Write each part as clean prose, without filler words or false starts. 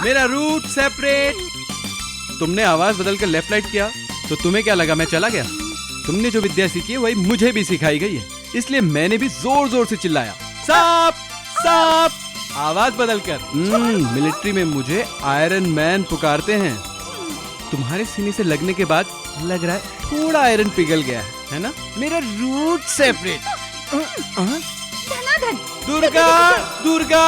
मेरा root separate. तुमने आवाज बदलकर लेफ्ट राइट किया तो तुम्हें क्या लगा मैं चला गया? तुमने जो विद्या सीखी है वही मुझे भी सिखाई गई है, इसलिए मैंने भी जोर जोर से चिल्लाया सांप सांप, आवाज बदलकर। मिलिट्री में मुझे आयरन मैन पुकारते हैं। तुम्हारे सीने से लगने के बाद लग रहा है थोड़ा आयरन पिघल गया है ना? मेरा रूट सेपरेट। धनाधन। दुर्गा दुर्गा।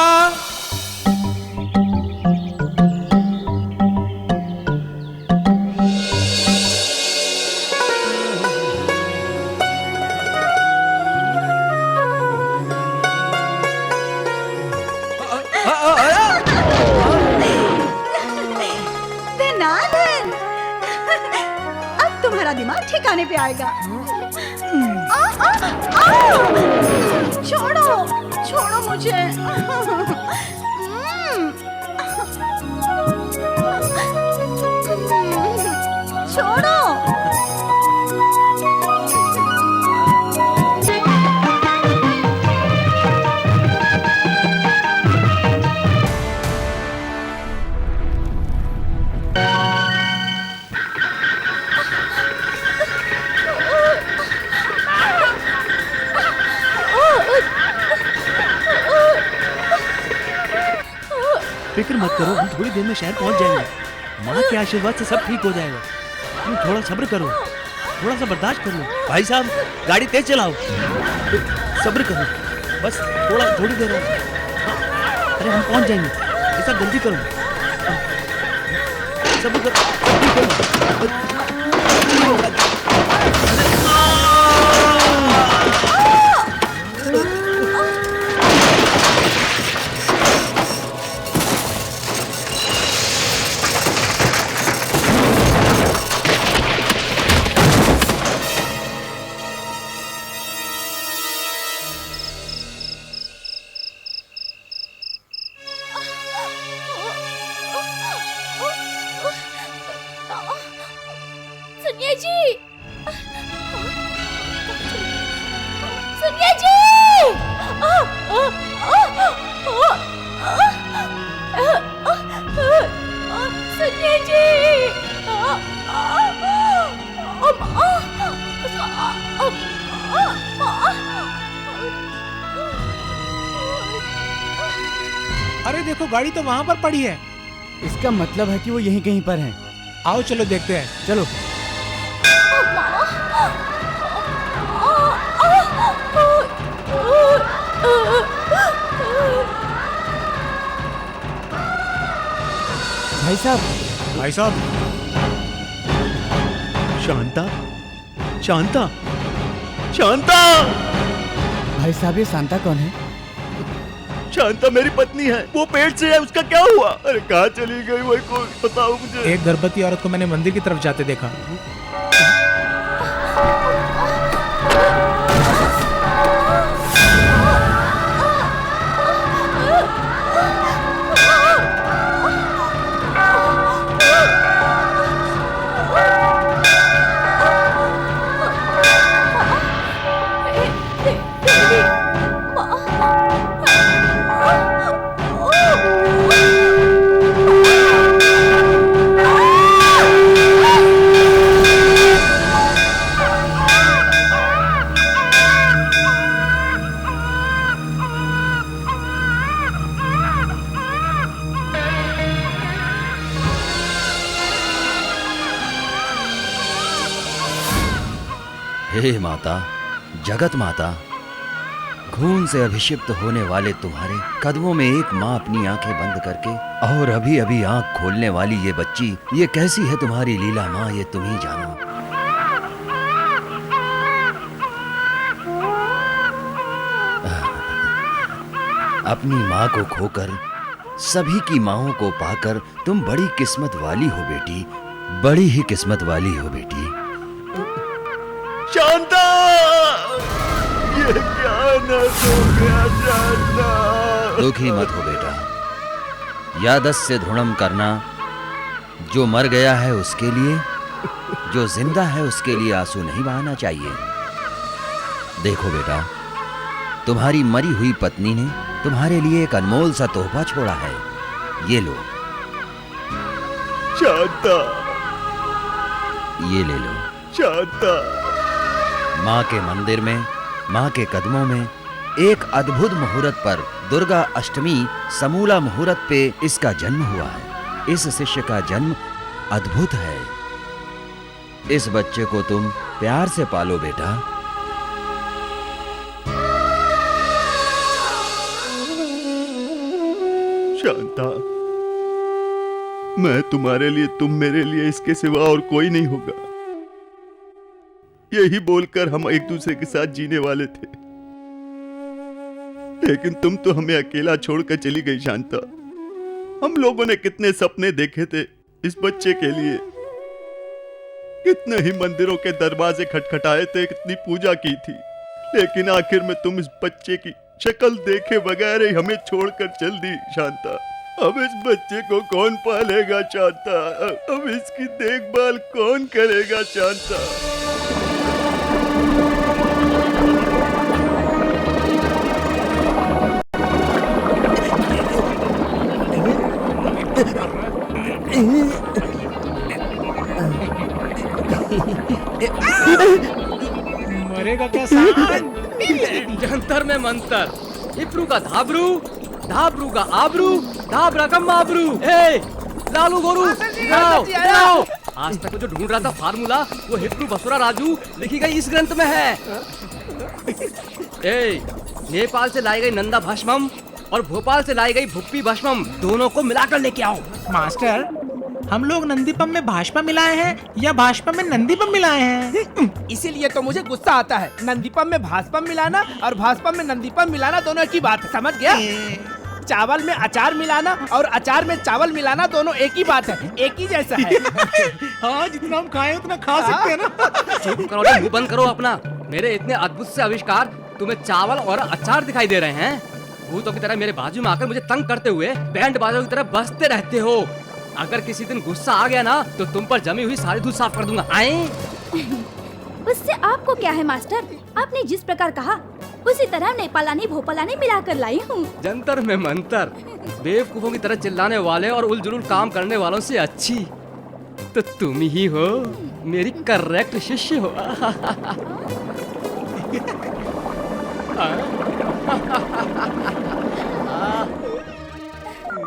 धनाधन। अब तुम्हारा दिमाग ठिकाने पे आएगा। छोड़ो छोड़ो मुझे। छोड़ो। फिक्र मत करो, हम थोड़ी देर में शहर पहुंच जाएंगे। माँ के आशीर्वाद से सब ठीक हो जाएगा। तुम थोड़ा सब्र करो, थोड़ा सा बर्दाश्त कर लो। भाई साहब गाड़ी तेज चलाओ, सब्र करो, बस थोड़ी देर और। अरे हम पहुंच जाएंगे, ऐसा जल्दी करो, सब्र करो, जल्दी करो। सुनिए जी, सुनिए जी। सुनिए जी। अरे देखो गाड़ी तो वहाँ पर पड़ी है। इसका मतलब है कि वो यहीं कहीं पर हैं। आओ चलो देखते हैं, चलो। भाई साहब, भाई साहब। शांता, शांता, शांता। भाई साहब ये शांता कौन है? शांता मेरी पत्नी है, वो पेट से है, उसका क्या हुआ? अरे कहाँ चली गई वही को बताओ मुझे। एक गर्भवती औरत को मैंने मंदिर की तरफ जाते देखा। हे माता, जगत माता, खून से अभिषिक्त होने वाले तुम्हारे कदमों में एक माँ अपनी आंखें बंद करके और अभी अभी आंख खोलने वाली ये बच्ची, ये कैसी है तुम्हारी लीला माँ, ये तुम ही जानो। अपनी माँ को खोकर सभी की माँओं को पाकर तुम बड़ी किस्मत वाली हो बेटी, बड़ी ही किस्मत वाली हो बेटी। शांता, ये क्या न हो गया शांता। दुखी मत हो बेटा, यादस्य ध्रुणम करना। जो मर गया है उसके लिए, जो जिंदा है उसके लिए आंसू नहीं बहाना चाहिए। देखो बेटा, तुम्हारी मरी हुई पत्नी ने तुम्हारे लिए एक अनमोल सा तोहफा छोड़ा है। ये लो, शांता, ये ले लो। शांता, माँ के मंदिर में, माँ के कदमों में एक अद्भुत मुहूर्त पर, दुर्गा अष्टमी समूला मुहूर्त पे इसका जन्म हुआ है। इस शिष्य का जन्म अद्भुत है। इस बच्चे को तुम प्यार से पालो बेटा। शांता, मैं तुम्हारे लिए, तुम मेरे लिए, इसके सिवा और कोई नहीं होगा। यही बोलकर हम एक दूसरे के साथ जीने वाले थे, लेकिन तुम तो हमें अकेला छोड़कर चली गई शांता। हम लोगों ने कितने सपने देखे थे इस बच्चे के लिए, कितने ही मंदिरों के दरवाजे खटखटाए थे, कितनी पूजा की थी, लेकिन आखिर में तुम इस बच्चे की शक्ल देखे बगैर ही हमें छोड़कर चल दी शांता। अब इस बच्चे को कौन पालेगा शांता? अब इसकी देखभाल कौन करेगा शांता? मरेगा क्या सांड? जंतर में मंतर, हिप्रू का धाबरू, धाबरू का आबरू, धाबरा का माबरू। ए, लालू गोरू, लाओ। आज तक जो ढूंढ रहा था फार्मूला, वो हिप्रू बसुरा राजू लिखी गई इस ग्रंथ में है। ए, नेपाल से लाई गई नंदा भस्मम और भोपाल से लाई गई भुप्पी भस्मम, दोनों को मिलाकर लेके आओ। मास्टर, हम लोग नंदीपम में भाजपा मिलाए हैं या भाजपा में नंदीपम मिलाए हैं? इसीलिए तो मुझे गुस्सा आता है। नंदीपम में भाजपा मिलाना और भाजपा में नंदीपम मिलाना दोनों एक ही बात है, समझ गया? चावल में अचार मिलाना और अचार में चावल मिलाना दोनों एक ही बात है, एक ही जैसा है। हाँ, जितना हम खाए उतना खा सकते हैं ना। चुप करो, मुंह बंद करो अपना। मेरे इतने अद्भुत से आविष्कार तुम्हें चावल और अचार दिखाई दे रहे हैं। भूतों की तरह मेरे बाजू में आकर मुझे तंग करते हुए बैंड बाजों की तरह बजते रहते हो। अगर किसी दिन गुस्सा आ गया ना, तो तुम पर जमी हुई सारी दूध साफ कर दूंगा। आए? उससे आपको क्या है मास्टर? आपने जिस प्रकार कहा उसी तरह नेपालानी भोपालानी मिलाकर लाई हूँ। जंतर में मंतर, बेवकूफों की तरह चिल्लाने वाले और उलझुल काम करने वालों से अच्छी तो तुम ही हो, मेरी करेक्ट शिष्य हो।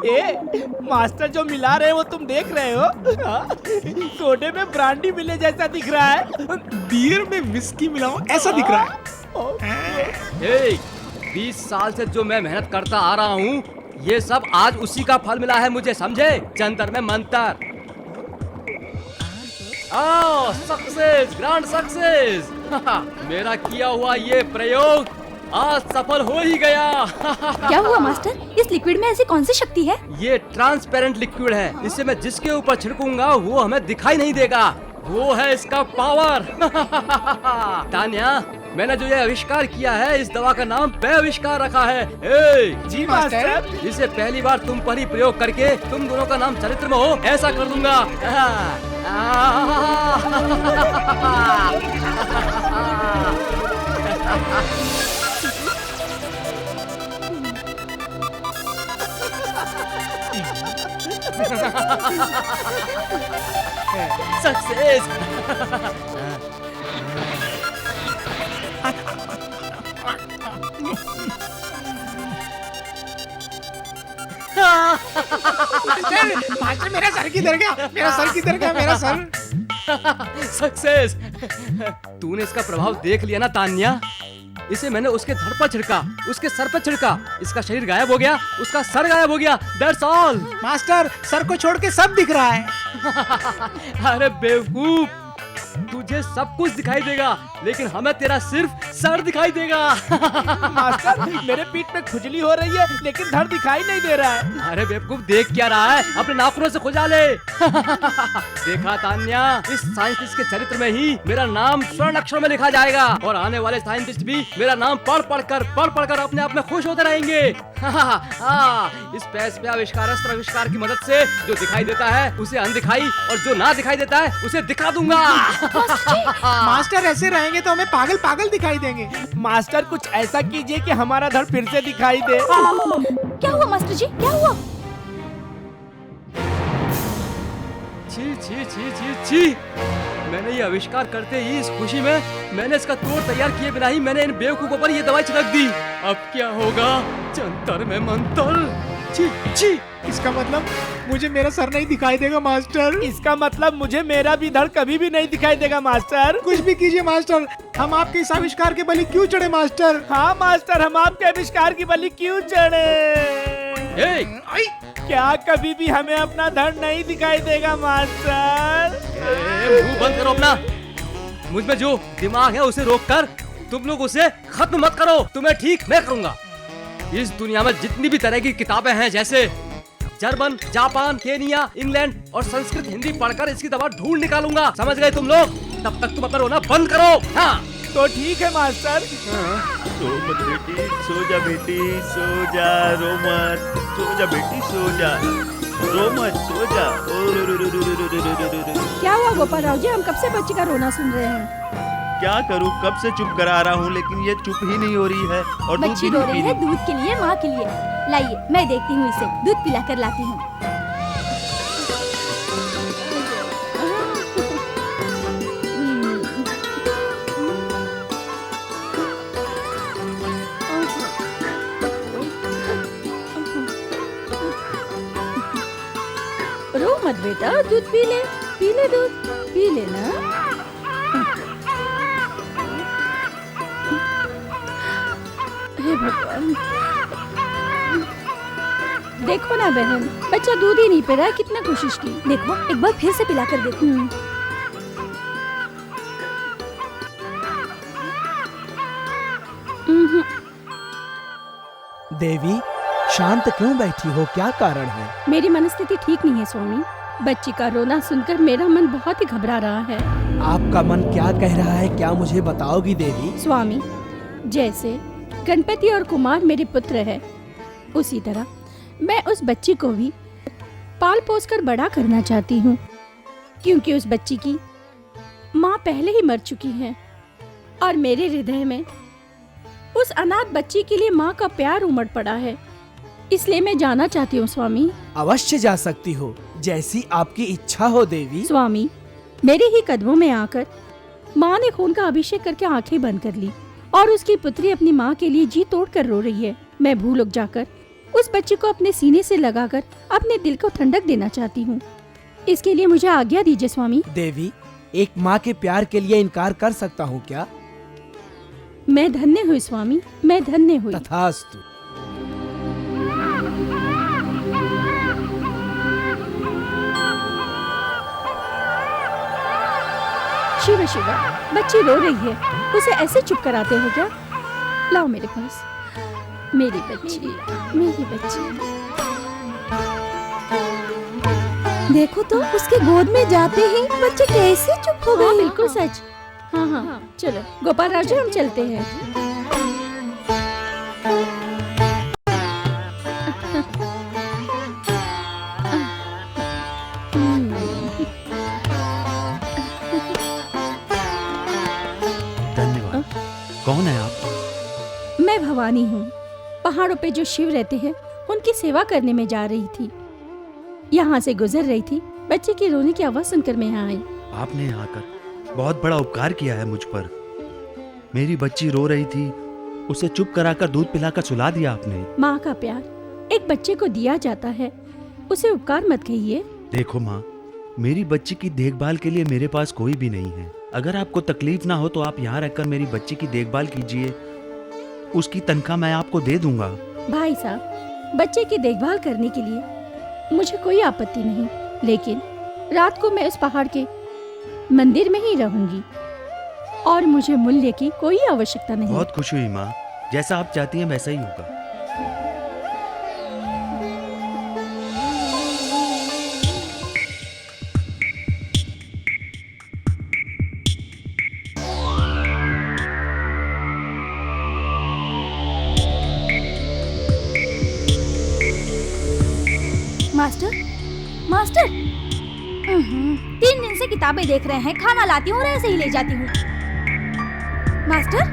ए, मास्टर जो मिला रहे हैं वो तुम देख रहे हो? सोडे में ब्रांडी मिले जैसा दिख रहा है। बियर में विस्की मिलाओ ऐसा दिख रहा है। 20 साल से जो मैं मेहनत करता आ रहा हूँ, ये सब आज उसी का फल मिला है मुझे, समझे? जंतर में मंतर। Success, grand success. मेरा किया हुआ ये प्रयोग आज सफल हो ही गया। क्या हुआ मास्टर? इस लिक्विड में ऐसी कौन सी शक्ति है? ये ट्रांसपेरेंट लिक्विड है। इसे मैं जिसके ऊपर छिड़कूंगा वो हमें दिखाई नहीं देगा। वो है इसका पावर। तान्या, मैंने जो ये आविष्कार किया है, इस दवा का नाम पे आविष्कार रखा है। जी मास्टर। इसे पहली बार तुम पर ही प्रयोग करके तुम दोनों का नाम चरित्र में हो ऐसा कर दूंगा। सक्सेस। मास्टर, मेरा सर किधर गया? मेरा सर किधर गया? मेरा सर। सक्सेस। तूने इसका प्रभाव देख लिया ना तान्या? इसे मैंने उसके धड़ पर छिड़का, उसके सर पर छिड़का, इसका शरीर गायब हो गया, उसका सर गायब हो गया। That's all। मास्टर, सर को छोड़ के सब दिख रहा है। अरे बेवकूफ, तुझे सब कुछ दिखाई देगा लेकिन हमें तेरा सिर्फ सर दिखाई देगा। मास्टर, मेरे पीठ में खुजली हो रही है लेकिन धड़ दिखाई नहीं दे रहा है। अरे बेवकूफ, देख क्या रहा है? अपने नाखूनों से खुजा ले। देखा तान्या, इस साइंटिस्ट के चरित्र में ही मेरा नाम स्वर्ण अक्षरों में लिखा जाएगा और आने वाले साइंटिस्ट भी मेरा नाम पढ़ पढ़कर अपने आप में खुश होते रहेंगे। इस पैस पे आविष्कार की मदद से जो दिखाई देता है उसे अनदिखाई और जो ना दिखाई देता है उसे दिखा दूंगा। मास्टर, ऐसे रहेंगे तो हमें पागल पागल दिखाई देंगे। मास्टर, कुछ ऐसा कीजिए कि हमारा धड़ फिर से दिखाई दे। क्या हुआ मास्टर जी, क्या हुआ? छी छी छी छी छी। मैंने ये आविष्कार करते ही इस खुशी में मैंने इसका तोड़ तैयार किए बिना ही मैंने इन बेवकूफों पर ये दवाई छिड़क दी। अब क्या होगा? जंतर में मंतर। छी छी। इसका मतलब मुझे मेरा सर नहीं दिखाई देगा मास्टर। इसका मतलब मुझे मेरा भी धड़ कभी भी नहीं दिखाई देगा मास्टर। कुछ भी कीजिए मास्टर, हम आपके इस आविष्कार के बलि क्यों चढ़े मास्टर? हाँ मास्टर, हम आपके आविष्कार की बलि क्यों चढ़े? क्या कभी भी हमें अपना धड़ नहीं दिखाई देगा मास्टर? मुंह बंद करो अपना। मुझ में जो दिमाग है उसे रोक कर तुम लोग उसे खत्म मत करो। तुम्हें ठीक मैं करूंगा। इस दुनिया में जितनी भी तरह की किताबें हैं, जैसे जर्मन, जापान, केनिया, इंग्लैंड और संस्कृत, हिंदी पढ़कर इसकी दवा ढूंढ निकालूंगा। समझ गए तुम लोग? तब तक तुम अपना रोना बंद करो। हाँ तो ठीक है मास्टर। सो मत बेटी, सो जा बेटी, सो जा, रो मत, सो जा बेटी, सो जा, रो मत, सो जा। क्या हुआ गोपाल राव जी? हम कब से बच्ची का रोना सुन रहे हैं। क्या करूं, कब से चुप करा रहा हूं लेकिन ये चुप ही नहीं हो रही है। और दूध बच्ची भी रो नहीं रही पी है रही। दूध के लिए, माँ के लिए। लाइए मैं देखती हूँ इसे, दूध पिला कर लाती हूँ। रो मत बेटा, दूध पी ले दूध, पी ले ना। हे भगवान, देखो ना बहन, बच्चा दूध ही नहीं पी रहा है। कितना कोशिश की, देखो एक बार फिर से पिला कर देखो। देवी, शांत क्यों बैठी हो? क्या कारण है? मेरी मनस्थिति ठीक नहीं है स्वामी। बच्ची का रोना सुनकर मेरा मन बहुत ही घबरा रहा है। आपका मन क्या कह रहा है, क्या मुझे बताओगी देवी? स्वामी, जैसे गणपति और कुमार मेरे पुत्र है, उसी तरह मैं उस बच्ची को भी पाल पोस कर बड़ा करना चाहती हूँ, क्योंकि उस बच्ची की माँ पहले ही मर चुकी है और मेरे हृदय में उस अनाथ बच्ची के लिए माँ का प्यार उमड़ पड़ा है। इसलिए मैं जाना चाहती हूँ स्वामी। अवश्य जा सकती हो, जैसी आपकी इच्छा हो देवी। स्वामी, मेरे ही कदमों में आकर माँ ने खून का अभिषेक करके आंखें बंद कर ली और उसकी पुत्री अपनी माँ के लिए जी तोड़ कर रो रही है। मैं भूलोक जाकर उस बच्ची को अपने सीने से लगाकर अपने दिल को ठंडक देना चाहती हूँ। इसके लिए मुझे आज्ञा दीजिए स्वामी। देवी, एक माँ के प्यार के लिए इनकार कर सकता हूँ क्या? मैं धन्य हुई स्वामी, मैं धन्य हुई। तथास्तु। शिव शिव, बच्ची रो रही है, उसे ऐसे चुप कराते हो क्या? लाओ मेरे पास, मेरी बच्ची, मेरी बच्ची। देखो तो उसके गोद में जाते ही बच्चे कैसे चुप हो गए। हाँ, बिल्कुल सच। हाँ हाँ, चलो गोपाल राव जी, हम चलते हैं। धन्यवाद। कौन है आप? मैं भवानी हूँ। पहाड़ों पे जो शिव रहते हैं उनकी सेवा करने में जा रही थी। यहाँ से गुजर रही थी, बच्चे की रोने की आवाज सुनकर मैं यहाँ आई। आपने यहाँ आकर बहुत बड़ा उपकार किया है मुझ पर। मेरी बच्ची रो रही थी, उसे चुप कराकर दूध पिलाकर सुला दिया आपने। माँ का प्यार एक बच्चे को दिया जाता है, उसे उपकार मत कहिए। देखो माँ, मेरी बच्ची की देखभाल के लिए मेरे पास कोई भी नहीं है। अगर आपको तकलीफ ना हो तो आप यहाँ रहकर मेरी बच्ची की देखभाल कीजिए, उसकी तनख्वाह मैं आपको दे दूंगा। भाई साहब, बच्चे की देखभाल करने के लिए मुझे कोई आपत्ति नहीं, लेकिन रात को मैं उस पहाड़ के मंदिर में ही रहूंगी और मुझे मूल्य की कोई आवश्यकता नहीं। बहुत खुश हुई माँ, जैसा आप चाहती हैं वैसा ही होगा। मास्टर, मास्टर, 3 दिन से किताबें देख रहे हैं, खाना लाती हूँ और ऐसे ही ले जाती हूँ। मास्टर,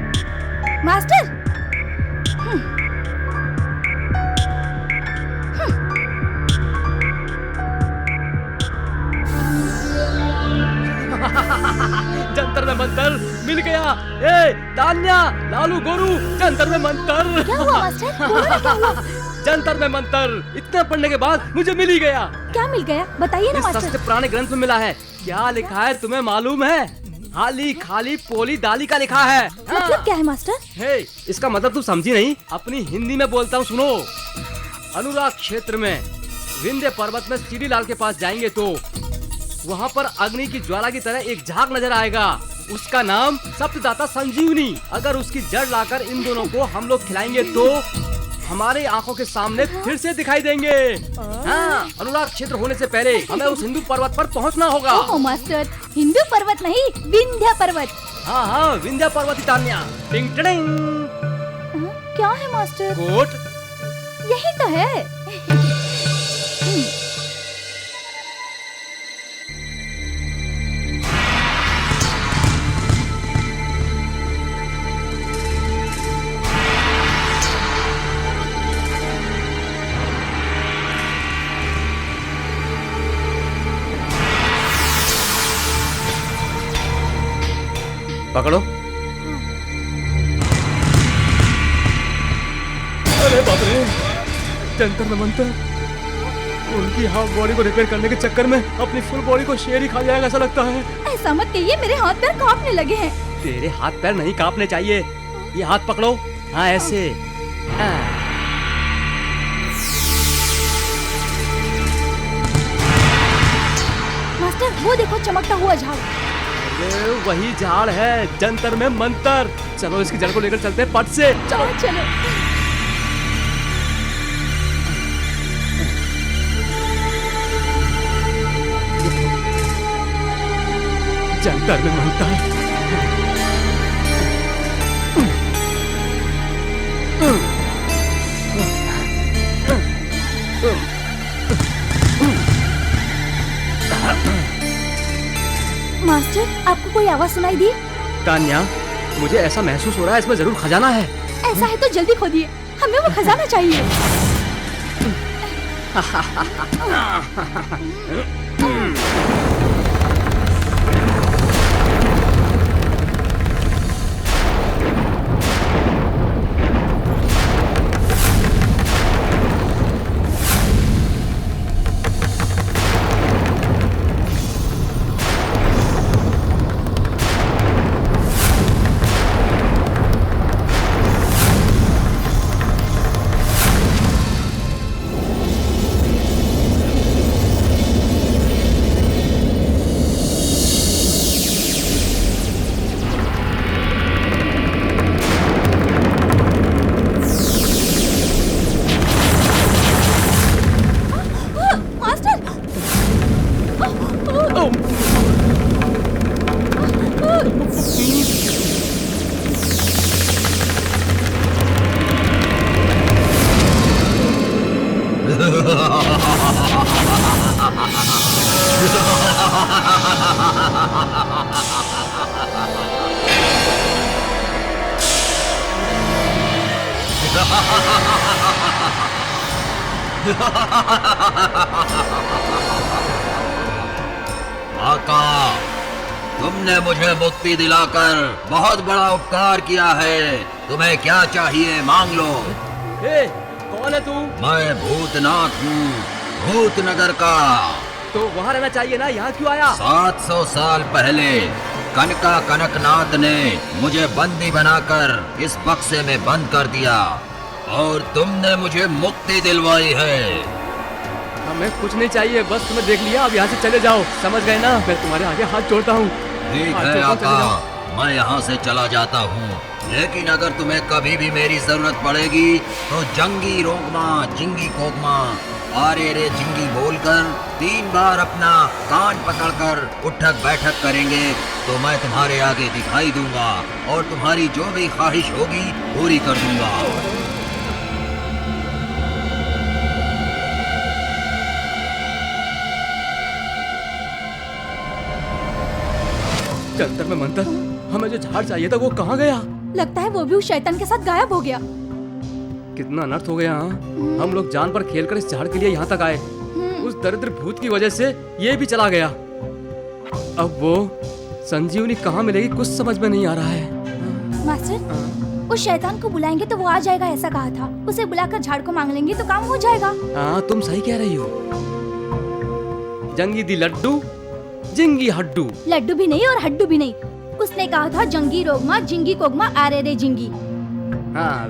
मास्टर, ए तान्या, लालू, गोरू, जंतर में मंतर। क्या हुआ मास्टर? बोलो ना क्या हुआ? जंतर में मंतर इतना पढ़ने के बाद मुझे मिल ही गया। क्या मिल गया? बताइए ना इस मास्टर। सस्ते पुराने ग्रंथ में मिला है। क्या लिखा है तुम्हें मालूम है? हाली खाली पोली दाली का लिखा है। मतलब क्या है मास्टर? हे, इसका मतलब तू समझी नहीं? अपनी हिंदी में बोलता हूँ, सुनो। अनुराग क्षेत्र में विंध्य पर्वत में सीढ़ी लाल के पास जाएंगे तो वहाँ पर अग्नि की ज्वाला की तरह एक झाग नजर आएगा। उसका नाम सप्तदाता संजीवनी। अगर उसकी जड़ लाकर इन दोनों को हम लोग खिलाएंगे तो हमारे आंखों के सामने फिर से दिखाई देंगे। हाँ, अनुराग क्षेत्र होने से पहले हमें उस हिंदू पर्वत पर पहुंचना होगा। ओह मास्टर, हिंदू पर्वत नहीं, विंध्य पर्वत। हाँ हाँ, विंध्य पर्वत तान्या। टिंग टिंग। क्या है मास्टर? कोट। यही तो है। पकड़ो। अरे बाप रे, जंतर में मंतर। उनकी हाफ बॉडी को रिपेयर करने के चक्कर में अपनी फुल बॉडी को शेर ही खा जाएगा ऐसा लगता है। ऐसा मत कहिए, मेरे हाथ पैर कांपने लगे हैं। तेरे हाथ पैर नहीं कांपने चाहिए। ये हाथ पकड़ो। हाँ ऐसे। हाँ। मास्टर वो देखो चमकता हुआ झाड़। ये वही झाड़ है, जंतर में मंतर। चलो इसकी जड़ को लेकर चलते हैं पट से। चलो चलो। जंतर में मंतर। मास्टर आपको कोई आवाज सुनाई दी? तान्या, मुझे ऐसा महसूस हो रहा है इसमें जरूर खजाना है। ऐसा है तो जल्दी खोदिए, हमें वो खजाना चाहिए। आका, तुमने मुझे मुक्ति दिलाकर बहुत बड़ा उपकार किया है। तुम्हें क्या चाहिए मांग लो। ए, कौन है तू? मैं भूतनाथ हूँ, भूतनगर का। तो वहाँ रहना चाहिए ना, यहाँ क्यों आया? 700 साल पहले कनका कनकनाथ ने मुझे बंदी बनाकर इस बक्से में बंद कर दिया और तुमने मुझे मुक्ति दिलवाई है। हमें कुछ नहीं चाहिए, बस तुम्हें देख लिया। अब यहाँ से चले जाओ, समझ गए ना? मैं तुम्हारे आगे हाथ जोड़ता हूँ। ठीक है आका, मैं यहाँ से चला जाता हूँ, लेकिन अगर तुम्हें कभी भी मेरी जरूरत पड़ेगी तो जंगी रोगमा जिंगी कोगमा आरे रे जिंगी बोलकर 3 बार अपना कान पकड़कर उठक बैठक करेंगे तो मैं तुम्हारे आगे दिखाई दूंगा और तुम्हारी जो भी ख्वाहिश होगी पूरी कर दूंगा। जंतर में मंतर, हमें जो झाड़ चाहिए था वो कहाँ गया? लगता है वो भी उस शैतान के साथ गायब हो गया। कितना अनर्थ हो गया। हाँ, हम लोग जान पर खेलकर इस झाड़ के लिए यहाँ तक आए। उस दरिद्र भूत की वजह से ये भी चला गया। अब वो संजीवनी कहाँ मिलेगी कुछ समझ में नहीं आ रहा है। उस शैतान को बुलाएंगे तो वो आ जाएगा, ऐसा कहा था। उसे बुलाकर झाड़ को मांग लेंगे तो काम हो जाएगा। हाँ तुम सही कह रही हो। जंगी दी लड्डू जिंगी हड्डू। लड्डू भी नहीं और हड्डू भी नहीं, उसने कहा था जंगी रोगमा जिंगी कोगमा आरे रे जिंगी। हाँ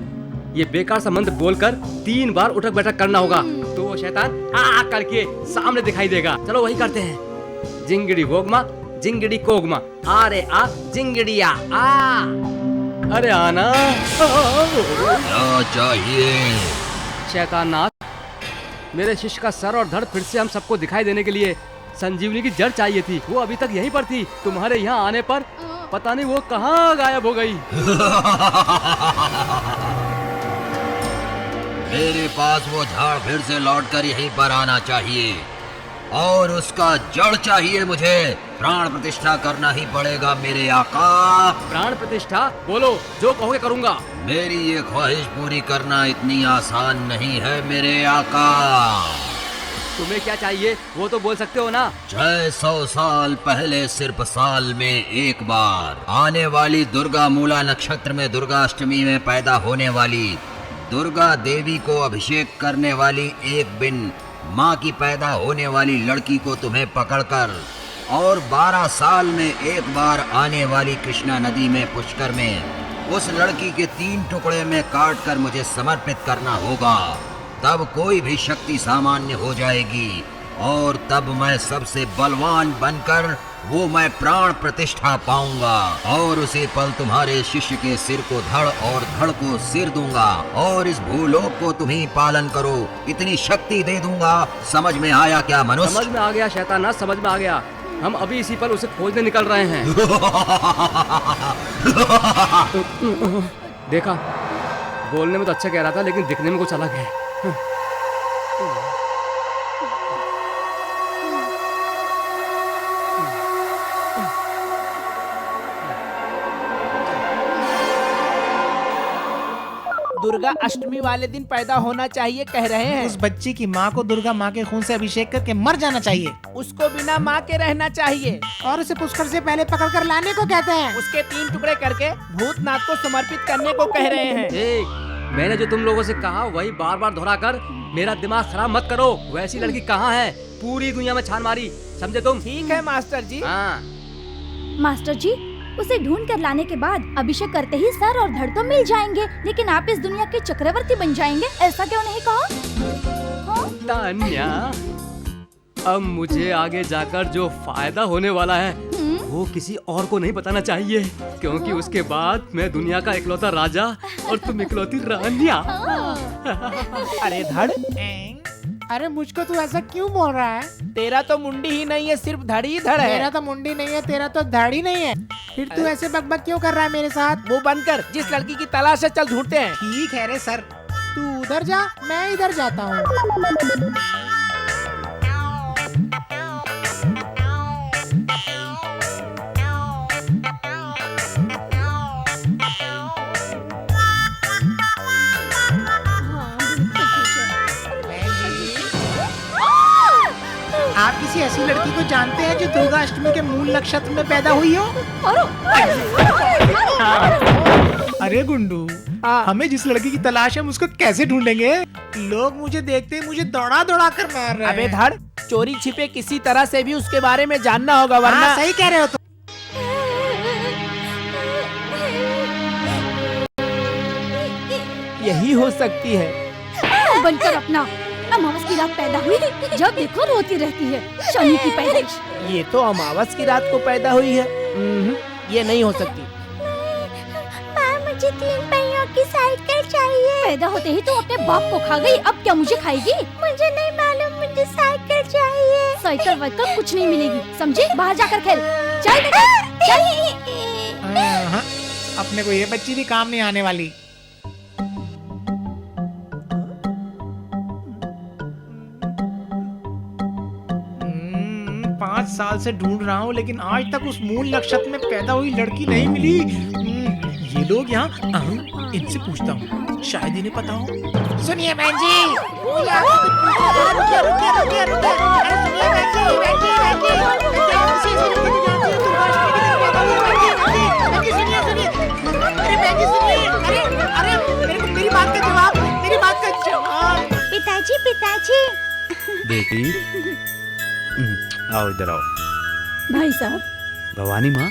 ये बेकार सा मंत्र बोलकर 3 बार उठक बैठक करना होगा तो वो शैतान आ करके सामने दिखाई देगा। चलो वही करते हैं। जिंगड़ी वोगमा जिंगड़ी कोगमा आरे आ जिंगड़िया आ। अरे आना। क्या चाहिए? शैताननाथ, मेरे शिष्य का सर और धड़ फिर से हम सबको दिखाई देने के लिए संजीवनी की जड़ चाहिए थी। वो अभी तक यहीं पर थी। तुम्हारे यहाँ आने पर पता नहीं वो कहाँ गायब हो गई। मेरे पास वो झाड़ फिर से लौटकर यहीं पर आना चाहिए और उसका जड़ चाहिए मुझे। प्राण प्रतिष्ठा करना ही पड़ेगा मेरे आका। प्राण प्रतिष्ठा? बोलो, जो कहोगे करूँगा। मेरी ये ख्वाहिश पूरी करना इतनी आसान नहीं है मेरे आका। तुम्हें क्या चाहिए वो तो बोल सकते हो ना। 600 साल पहले सिर्फ साल में एक बार आने वाली दुर्गा मूला नक्षत्र में दुर्गाष्टमी में पैदा होने वाली दुर्गा देवी को अभिषेक करने वाली एक बिन माँ की पैदा होने वाली लड़की को तुम्हें पकड़कर और 12 साल में एक बार आने वाली कृष्णा नदी में पुष्कर में उस लड़की के 3 टुकड़े में काट कर मुझे समर्पित करना होगा। तब कोई भी शक्ति सामान्य हो जाएगी और तब मैं सबसे बलवान बनकर वो मैं प्राण प्रतिष्ठा पाऊंगा और उसी पल तुम्हारे शिष्य के सिर को धड़ और धड़ को सिर दूंगा और इस भूलोक को तुम्ही पालन करो, इतनी शक्ति दे दूंगा। समझ में आया क्या मनुष्य? समझ में आ गया शैतान, समझ में आ गया। हम अभी इसी पर उसे खोजने निकल रहे हैं। देखा, बोलने में तो अच्छा कह रहा था लेकिन दिखने में कुछ अलग है। दुर्गा अष्टमी वाले दिन पैदा होना चाहिए कह रहे हैं। उस बच्ची की माँ को दुर्गा माँ के खून से अभिषेक करके मर जाना चाहिए। उसको बिना माँ के रहना चाहिए और उसे पुष्कर से पहले पकड़ कर लाने को कहते हैं। उसके 3 टुकड़े करके भूतनाथ को समर्पित करने को कह रहे हैं। मैंने जो तुम लोगों से कहा वही बार बार दोहराकर मेरा दिमाग खराब मत करो। वैसी लड़की कहाँ है? पूरी दुनिया में छान मारी, समझे तुम? ठीक है मास्टर जी। हाँ मास्टर जी, उसे ढूंढ कर लाने के बाद अभिषेक करते ही सर और धड़ तो मिल जाएंगे, लेकिन आप इस दुनिया के चक्रवर्ती बन जाएंगे, ऐसा क्यों नहीं कहा? हाँ? तान्या, अब मुझे आगे जाकर जो फायदा होने वाला है वो किसी और को नहीं बताना चाहिए, क्योंकि उसके बाद मैं दुनिया का इकलौता राजा और तुम इकलौती रानिया। अरे धड़, अरे मुझको तू ऐसा क्यों बोल रहा है? तेरा तो मुंडी ही नहीं है, सिर्फ धड़ ही धड़ है। मेरा तो मुंडी नहीं है, तेरा तो धड़ ही नहीं है। फिर तू ऐसे बकबक क्यों कर रहा है मेरे साथ? मुंह बंद कर, जिस लड़की की तलाश है चल ढूंढते हैं। ठीक है रे सर, तू उधर जा, मैं इधर जाता हूँ। आप किसी ऐसी लड़की को जानते हैं जो दुर्गा अष्टमी के मूल नक्षत्र में पैदा हुई हो? अरे गुंडू, हमें जिस लड़की की तलाश है हम उसको कैसे ढूंढेंगे? लोग मुझे देखते ही मुझे दौड़ा दौड़ा कर मार रहे हैं। अबे धड़, चोरी छिपे किसी तरह से भी उसके बारे में जानना होगा, वरना। सही कह रहे हो तुम। यही हो सकती है। बनकर अपना अमावस की रात पैदा हुई, जब देखो रोती रहती है, शनि की पैदाइश। ये तो अमावस की रात को पैदा हुई है। ये नहीं हो सकती। मुझे 3 पहियों की साइकिल चाहिए। पैदा होते ही तो अपने बाप को खा गई, अब क्या मुझे खाएगी? मुझे नहीं मालूम, मुझे साइकिल चाहिए। साइकिल वाइकिल कुछ नहीं मिलेगी, समझे? बाहर जाकर खेल। चल अपने को ये बच्ची भी काम नहीं आने वाली। 5 साल से ढूंढ रहा हूँ, लेकिन आज तक उस मूल नक्षत्र में पैदा हुई लड़की नहीं मिली। ये लोग यहाँ, इनसे पूछता हूँ, शायद इन्हें पता हो। सुनिए बहन जी, सुनिए, मेरी बात का जवाब, मेरी बात का जवाब। पिताजी पिताजी। बेटी आओ इधर आओ। भाई साहब, भवानी माँ,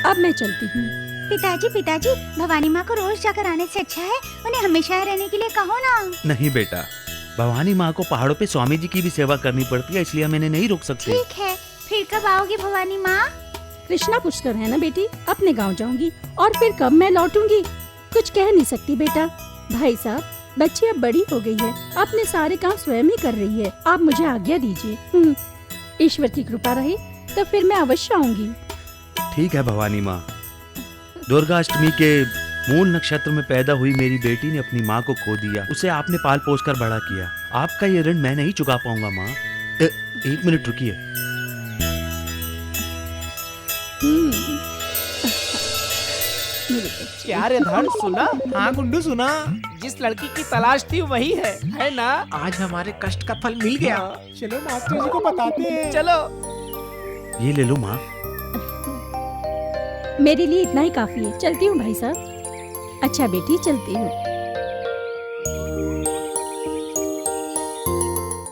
अब मैं चलती हूँ। पिताजी पिताजी, भवानी माँ को रोज जाकर आने से अच्छा है उन्हें हमेशा यहाँ रहने के लिए कहो ना। नहीं बेटा, भवानी माँ को पहाड़ों पे स्वामी जी की भी सेवा करनी पड़ती है, इसलिए मैंने नहीं रोक सकती। ठीक है, फिर कब आओगी भवानी माँ? कृष्णा पुष्कर है ना बेटी, अपने गांव जाऊंगी और फिर कब मैं लौटूंगी कुछ कह नहीं सकती बेटा। भाई साहब, बच्ची अब बड़ी हो गई है, अपने सारे काम स्वयं ही कर रही है, आप मुझे आज्ञा दीजिए। ईश्वर की कृपा रहे तो फिर मैं अवश्य आऊंगी। ठीक है भवानी माँ। दुर्गा अष्टमी के मूल नक्षत्र में पैदा हुई मेरी बेटी ने अपनी माँ को खो दिया, उसे आपने पाल पोस कर बड़ा किया। आपका ये ऋण मैं नहीं चुका पाऊंगा माँ। एक मिनट रुकिए। क्या रे धड़, सुना? हाँ गुंडू सुना। जिस लड़की की तलाश थी वही है ना? आज हमारे कष्ट का फल मिल गया। चलो मास्टर जी को बताते हैं। चलो। ये ले लो माँ। मेरे लिए इतना ही काफी है, चलती हूँ भाई साहब। अच्छा बेटी, चलती हूँ।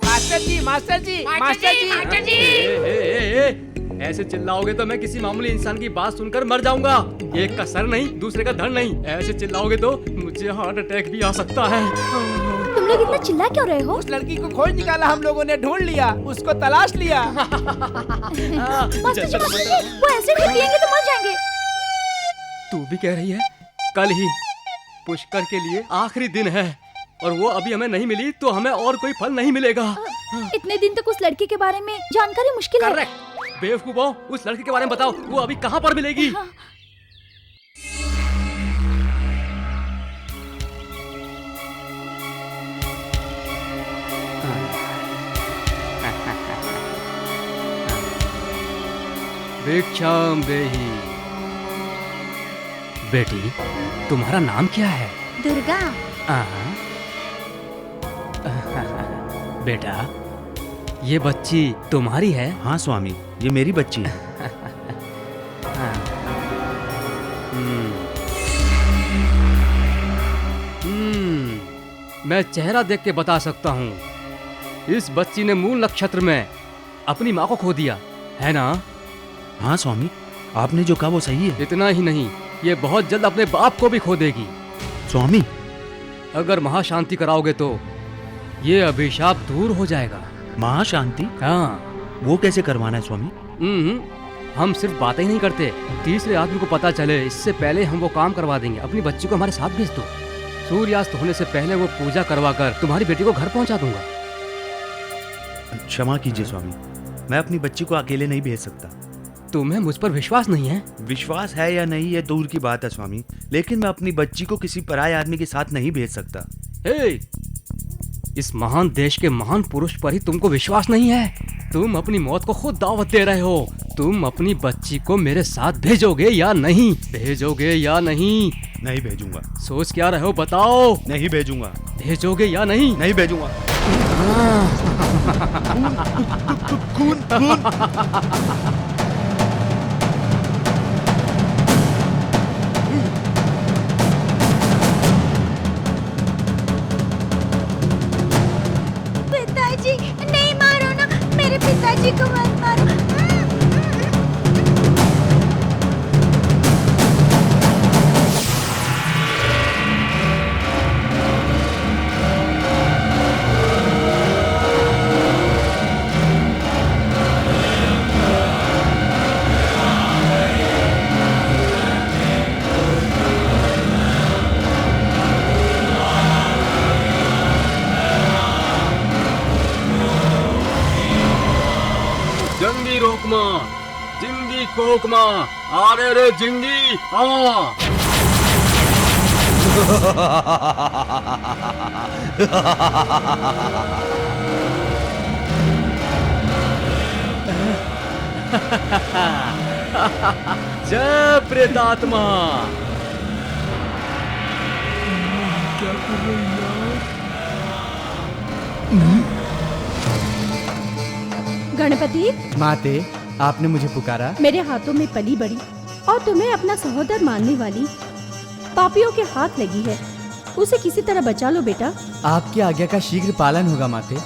मास्टर जी, मास्टर जी, मास्टर जी, मास्टर जी। ऐसे चिल्लाओगे तो मैं किसी मामूली इंसान की बात सुनकर मर जाऊंगा। एक का सर नहीं, दूसरे का धड़ नहीं। ऐसे चिल्लाओगे तो मुझे हार्ट अटैक भी आ सकता है। तुम लोग इतना चिल्ला क्यों रहे हो? उस लड़की को खोज निकाला, हम लोगों ने ढूंढ लिया, उसको तलाश लिया। मास्टर जी, वो ऐसे नहीं पिएंगे तो मर जाएंगे। तू भी कह रही है? कल ही पुष्कर के लिए आखिरी दिन है और वो अभी हमें नहीं मिली तो हमें और कोई फल नहीं मिलेगा। इतने दिन तक उस लड़की के बारे में जानकारी मुश्किल है। करेक्ट। बेवकूफो, उस लड़के के बारे में बताओ, वो अभी कहाँ पर मिलेगी? भिक्षाम देहि। बेटी, तुम्हारा नाम क्या है? दुर्गा। बेटा, ये बच्ची तुम्हारी है? हाँ स्वामी, ये मेरी बच्ची है। मैं चेहरा देख के बता सकता हूँ, इस बच्ची ने मूल नक्षत्र में अपनी माँ को खो दिया है ना? हाँ स्वामी, आपने जो कहा वो सही है। इतना ही नहीं, ये बहुत जल्द अपने बाप को भी खो देगी। स्वामी, अगर महाशांति कराओगे तो ये अभिशाप दूर हो जाएगा। महाशांति? हाँ। वो कैसे करवाना है स्वामी? हम सिर्फ बातें ही नहीं करते, तीसरे आदमी को पता चले इससे पहले हम वो काम करवा देंगे। अपनी बच्ची को हमारे साथ भेज दो, सूर्यास्त होने से पहले वो पूजा करवा कर तुम्हारी बेटी को घर पहुंचा दूंगा। क्षमा कीजिए स्वामी, मैं अपनी बच्ची को अकेले नहीं भेज सकता। तुम्हें मुझ पर विश्वास नहीं है? विश्वास है या नहीं ये दूर की बात है स्वामी, लेकिन मैं अपनी बच्ची को किसी पराये आदमी के साथ नहीं भेज सकता। इस महान देश के महान पुरुष पर ही तुमको विश्वास नहीं है? तुम अपनी मौत को खुद दावत दे रहे हो। तुम अपनी बच्ची को मेरे साथ भेजोगे या नहीं? भेजोगे या नहीं? नहीं भेजूंगा। सोच क्या रहे हो, बताओ। नहीं भेजूंगा। भेजोगे या नहीं? नहीं भेजूंगा। खून, पिताजी नहीं मारो ना, मेरे पिताजी को मत मारो। जंगी रोकमा, जिंगी कोकमा, आरे रे जिंगी आ। जय प्रेतात्मा। क्या कर रही गणपति, माते, आपने मुझे पुकारा? मेरे हाथों में पली बड़ी और तुम्हें अपना सहोदर मानने वाली पापियों के हाथ लगी है। उसे किसी तरह बचा लो बेटा। आपकी आज्ञा का शीघ्र पालन होगा माते।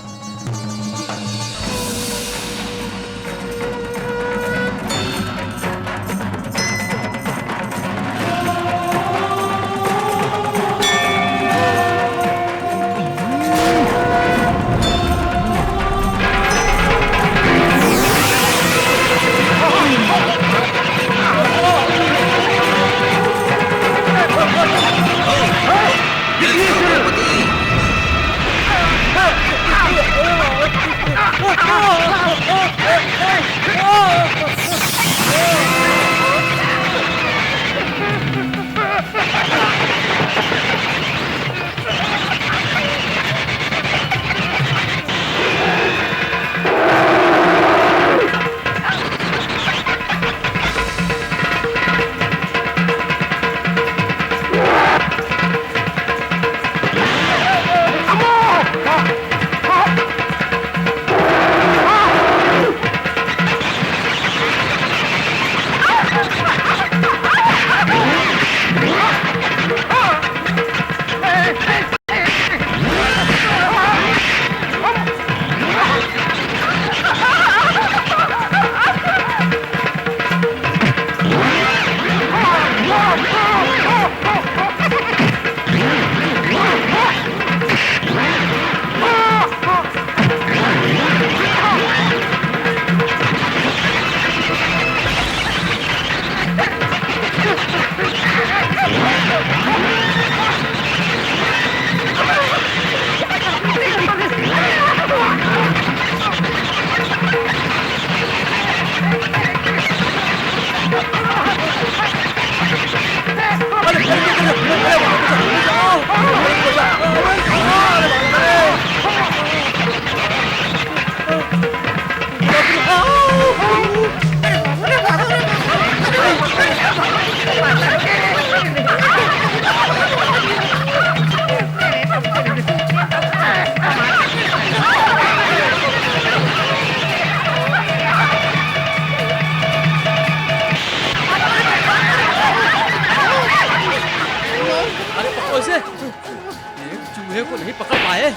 चूहे को नहीं पकड़ पाए,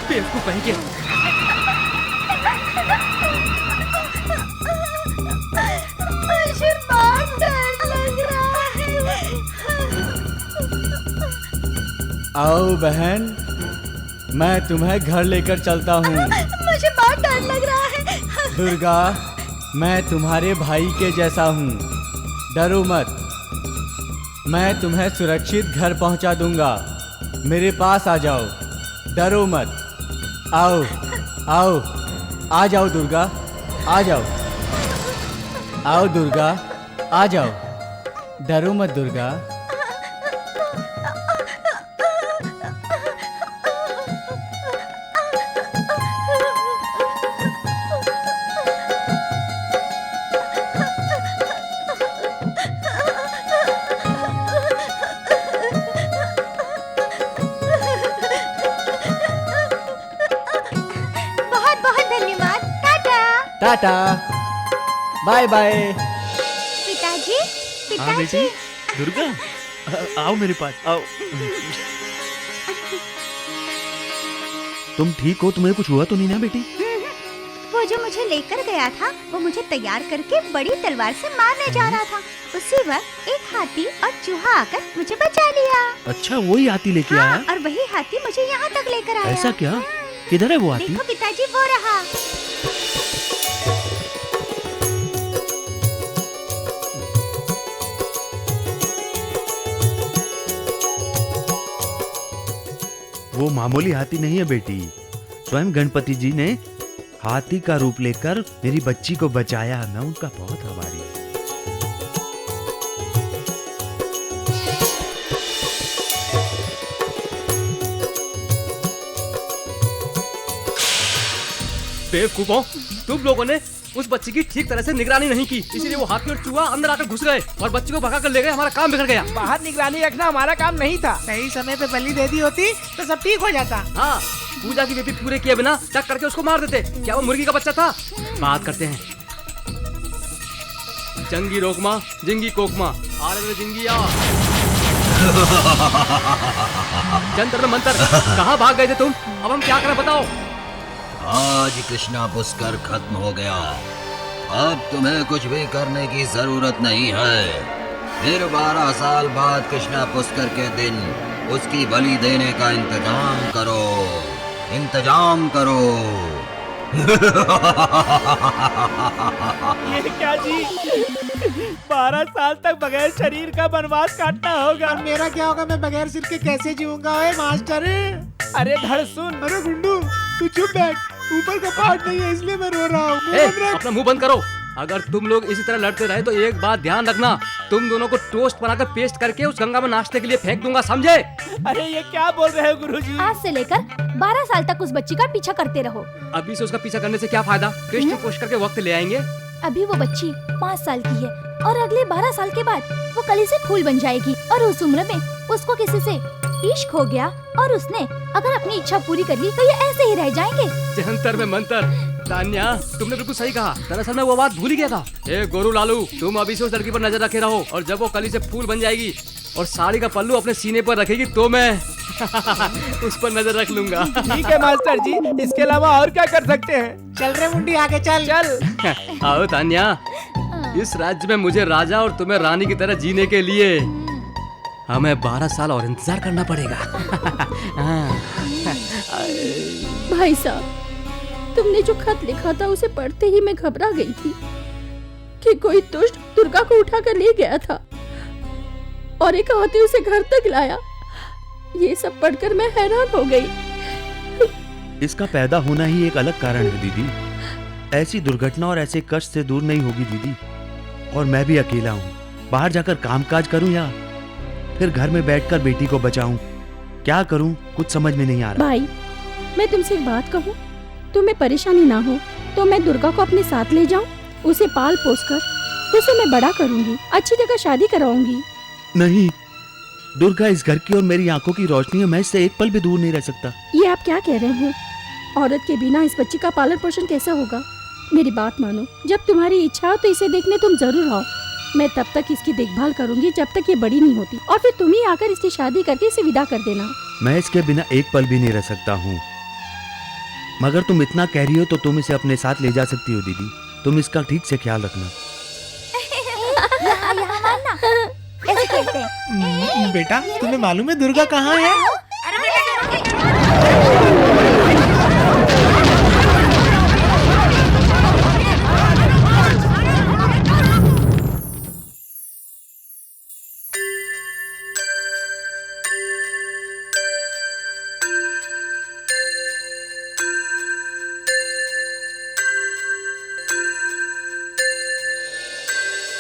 बेवकूफ कहेंगे। मुझे बहुत डर लग रहा है। आओ बहन, मैं तुम्हें घर लेकर चलता हूँ। मुझे बहुत डर लग रहा है। दुर्गा, मैं तुम्हारे भाई के जैसा हूँ, डरो मत। मैं तुम्हें सुरक्षित घर पहुँचा दूंगा। मेरे पास आ जाओ, डरो मत। आओ आओ, आ जाओ दुर्गा, आ जाओ। आओ दुर्गा, आ जाओ, डरो मत दुर्गा। Tata, bye bye. पिताजी, हाँ बेटी, दुर्गा, आओ मेरे पास, आओ। तुम ठीक हो? तुम्हें कुछ हुआ तो नहीं ना बेटी? वो जो मुझे लेकर गया था, वो मुझे तैयार करके बड़ी तलवार से मारने जा रहा था। उसी वक्त एक हाथी और चूहा आकर मुझे बचा लिया। अच्छा, वही हाथी लेके आया? और वही हाथी मुझे यहाँ तक लेकर आया। ऐसा क्या? किधर है वो हाथी? देखो पिताजी, वो रहा। वो मामूली हाथी नहीं है बेटी, स्वयं गणपति जी ने हाथी का रूप लेकर मेरी बच्ची को बचाया। मैं उनका बहुत आभारी हूँ। बेवकूफों, तुम लोगों ने उस बच्ची की ठीक तरह से निगरानी नहीं की, इसीलिए वो हाथी और चूहा अंदर आकर घुस गए और बच्ची को भगा कर ले गए। हमारा काम बिगड़ गया। बाहर निगरानी रखना हमारा काम नहीं था। सही समय पे बलि दे दी होती तो सब ठीक हो जाता। हाँ, पूजा की विधि पूरे किए बिना टक करके उसको मार देते। क्या वो मुर्गी का बच्चा था? बात करते हैं। जंगी रोकमा, जिंगी कोकमा, आरे जिंगी आ। जंतर में मंतर, कहाँ भाग गए थे तुम? अब हम क्या करें बताओ? आज कृष्णा पुष्कर खत्म हो गया। अब तुम्हें कुछ भी करने की जरूरत नहीं है। फिर 12 साल बाद कृष्णा पुष्कर के दिन उसकी बलि देने का इंतजाम करो, इंतजाम करो। ये क्या जी, 12 साल तक बगैर शरीर का वनवास काटना होगा। और मेरा क्या होगा? मैं बगैर सिर के कैसे जीऊंगा? ओए मास्टर, अरे धड़ सुन। अरे गुंडू तू चुप बैठ, ऊपर का पार्ट नहीं है इसलिए मैं रो रहा हूँ। अपना मुंह बंद करो। अगर तुम लोग इसी तरह लड़ते रहे तो एक बात ध्यान रखना, तुम दोनों को टोस्ट बनाकर पेस्ट करके उस गंगा में नाश्ते के लिए फेंक दूंगा, समझे? अरे ये क्या बोल रहे हो गुरुजी? आज से लेकर 12 साल तक उस बच्ची का पीछा करते रहो। अभी से उसका पीछा करने से क्या फायदा? कृष्ण पुष्कर के वक्त ले आएंगे। अभी वो बच्ची 5 साल की है और अगले 12 साल के बाद वो कली से फूल बन जाएगी और उस उम्र में उसको किसी से इश्क हो गया और उसने अगर अपनी इच्छा पूरी कर ली तो ये ऐसे ही रह जाएंगे। जंतर में मंतर। तान्या, तुमने बिल्कुल सही कहा। दरअसल मैं वो बात भूल ही गया था। ए गोरू लालू, तुम अभी से उस लड़की पर नजर रखे रहो और जब वो कली से फूल बन जाएगी और साड़ी का पल्लू अपने सीने पर रखेगी तो मैं उस पर नजर रख लूंगा। ठीक है मास्टर जी, इसके अलावा और क्या कर सकते हैं? चल रे मुंडी, आगे चल। चल। आओ तान्या, इस राज्य में मुझे राजा और तुम्हें रानी की तरह जीने के लिए हमें 12 साल और इंतजार करना पड़ेगा। भाई साहब, तुमने जो खत लिखा था उसे पढ़ते ही मैं घबरा गई थी कि कोई दुष्ट दुर्गा को उठाकर ले गया था और एक हाथी उसे घर तक लाया। ये सब पढ़कर मैं हैरान हो गई। इसका पैदा होना ही एक अलग कारण है दीदी। ऐसी दुर्घटना और ऐसे कष्ट से दूर नहीं होगी दीदी। और मैं भी अकेला हूँ, बाहर जाकर कामकाज करूँ या फिर घर में बैठकर बेटी को बचाऊं? क्या करूं, कुछ समझ में नहीं आ रहा। भाई, मैं तुमसे एक बात कहूं, तुम्हें परेशानी ना हो तो मैं दुर्गा को अपने साथ ले जाऊं, उसे पाल पोस कर उसे मैं बड़ा करूंगी, अच्छी जगह शादी कराऊंगी। नहीं, दुर्गा इस घर की और मेरी आंखों की रोशनी है। मैं इससे एक पल भी दूर नहीं रह सकता। ये आप क्या कह रहे हो? औरत के बिना इस बच्ची का पालन पोषण कैसा होगा? मेरी बात मानो, जब तुम्हारी इच्छा हो तो इसे देखने तुम जरूर आओ। मैं तब तक इसकी देखभाल करूंगी जब तक ये बड़ी नहीं होती और फिर तुम ही आकर इसकी शादी करके इसे विदा कर देना। मैं इसके बिना एक पल भी नहीं रह सकता हूँ। मगर तुम इतना कह रही हो तो तुम इसे अपने साथ ले जा सकती हो दीदी। तुम इसका ठीक से ख्याल रखना। यहाँ मानना, ऐसे कहते हैं। बेटा, तुम्हें मालूम है दुर्गा कहाँ है?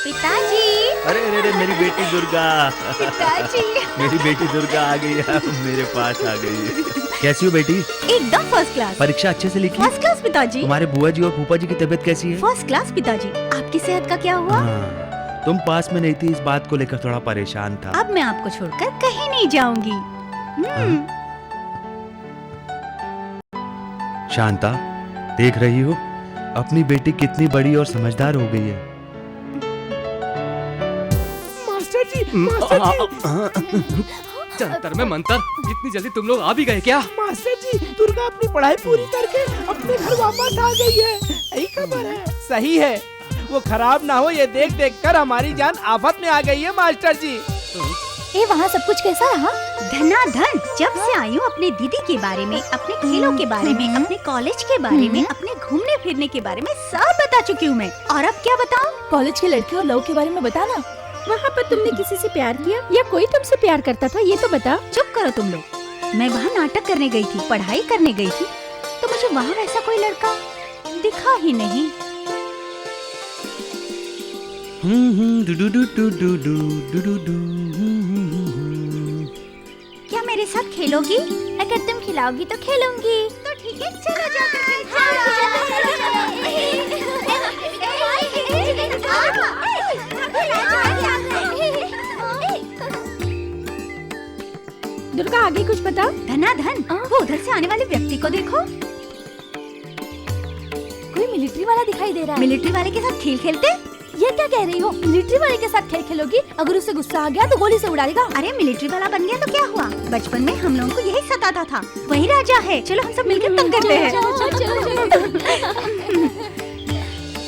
पिताजी, अरे अरे अरे, मेरी बेटी दुर्गा। पिताजी, मेरी बेटी दुर्गा आ गई है, मेरे पास आ गई। कैसी हो बेटी? एकदम फर्स्ट क्लास। परीक्षा अच्छे से लिखी? फर्स्ट क्लास पिताजी। तुम्हारे बुआ जी और फूफा जी की तबीयत कैसी है? फर्स्ट क्लास पिताजी। आपकी सेहत का क्या हुआ? हाँ, तुम पास में नहीं थी, इस बात को लेकर थोड़ा परेशान था। अब मैं आपको छोड़कर कहीं नहीं जाऊंगी। शांता, देख रही हो अपनी बेटी कितनी बड़ी और समझदार हो गई है। जंतर में मंतर, इतनी जल्दी तुम लोग आ भी गए क्या? मास्टर जी, दुर्गा अपनी पढ़ाई पूरी करके अपने घर वापस आ गई है। यही खबर है। सही है, वो खराब ना हो ये देख देख कर हमारी जान आफत में आ गई है मास्टर जी। ए, वहाँ सब कुछ कैसा रहा? धनाधन। जब से आई हूँ अपने दीदी के बारे में, अपने खेलों के बारे में, अपने कॉलेज के बारे में, अपने घूमने फिरने के बारे में सब बता चुकी हूँ मैं। और अब क्या बताऊँ? कॉलेज के लड़के और लव के बारे में बताना। वहाँ पर तुमने किसी से प्यार किया या कोई तुमसे प्यार करता था, ये तो बता। चुप करो तुम लोग। मैं वहाँ नाटक करने गई थी, पढ़ाई करने गई थी, तो मुझे वहाँ वैसा कोई लड़का दिखा ही नहीं। क्या मेरे साथ खेलोगी? अगर तुम खिलाओगी तो खेलूंगी। तो ठीक है, चलो जाकर दुर्गा, आगे कुछ बता। धनाधन, वो उधर से आने वाले व्यक्ति को देखो। कोई मिलिट्री वाला दिखाई दे रहा है। मिलिट्री वाले के साथ खेल खेलते? ये क्या कह रही हो? मिलिट्री वाले के साथ खेल खेलोगी? अगर उसे गुस्सा आ गया तो गोली से उड़ाएगा। अरे मिलिट्री वाला बन गया तो क्या हुआ? बचपन में हम लोगों को यही सताता था। वही राजा है। चलो हम सब मिलकर तंग करते हैं।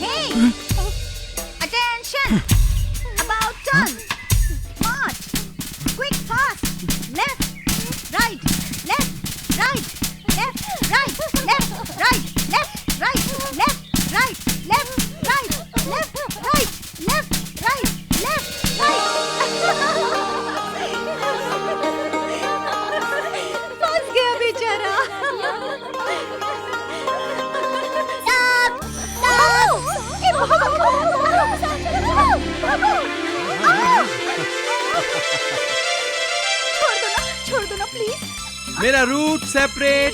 Hey, attention! About turn. March. Quick, fast. Left, right, left, right, left, right, left, right, left, right, left, right, left, right, left, right, left, right, left, right. फंस गया बेचारा। Stop! छोड़ दो ना प्लीज। मेरा रूट सेपरेट।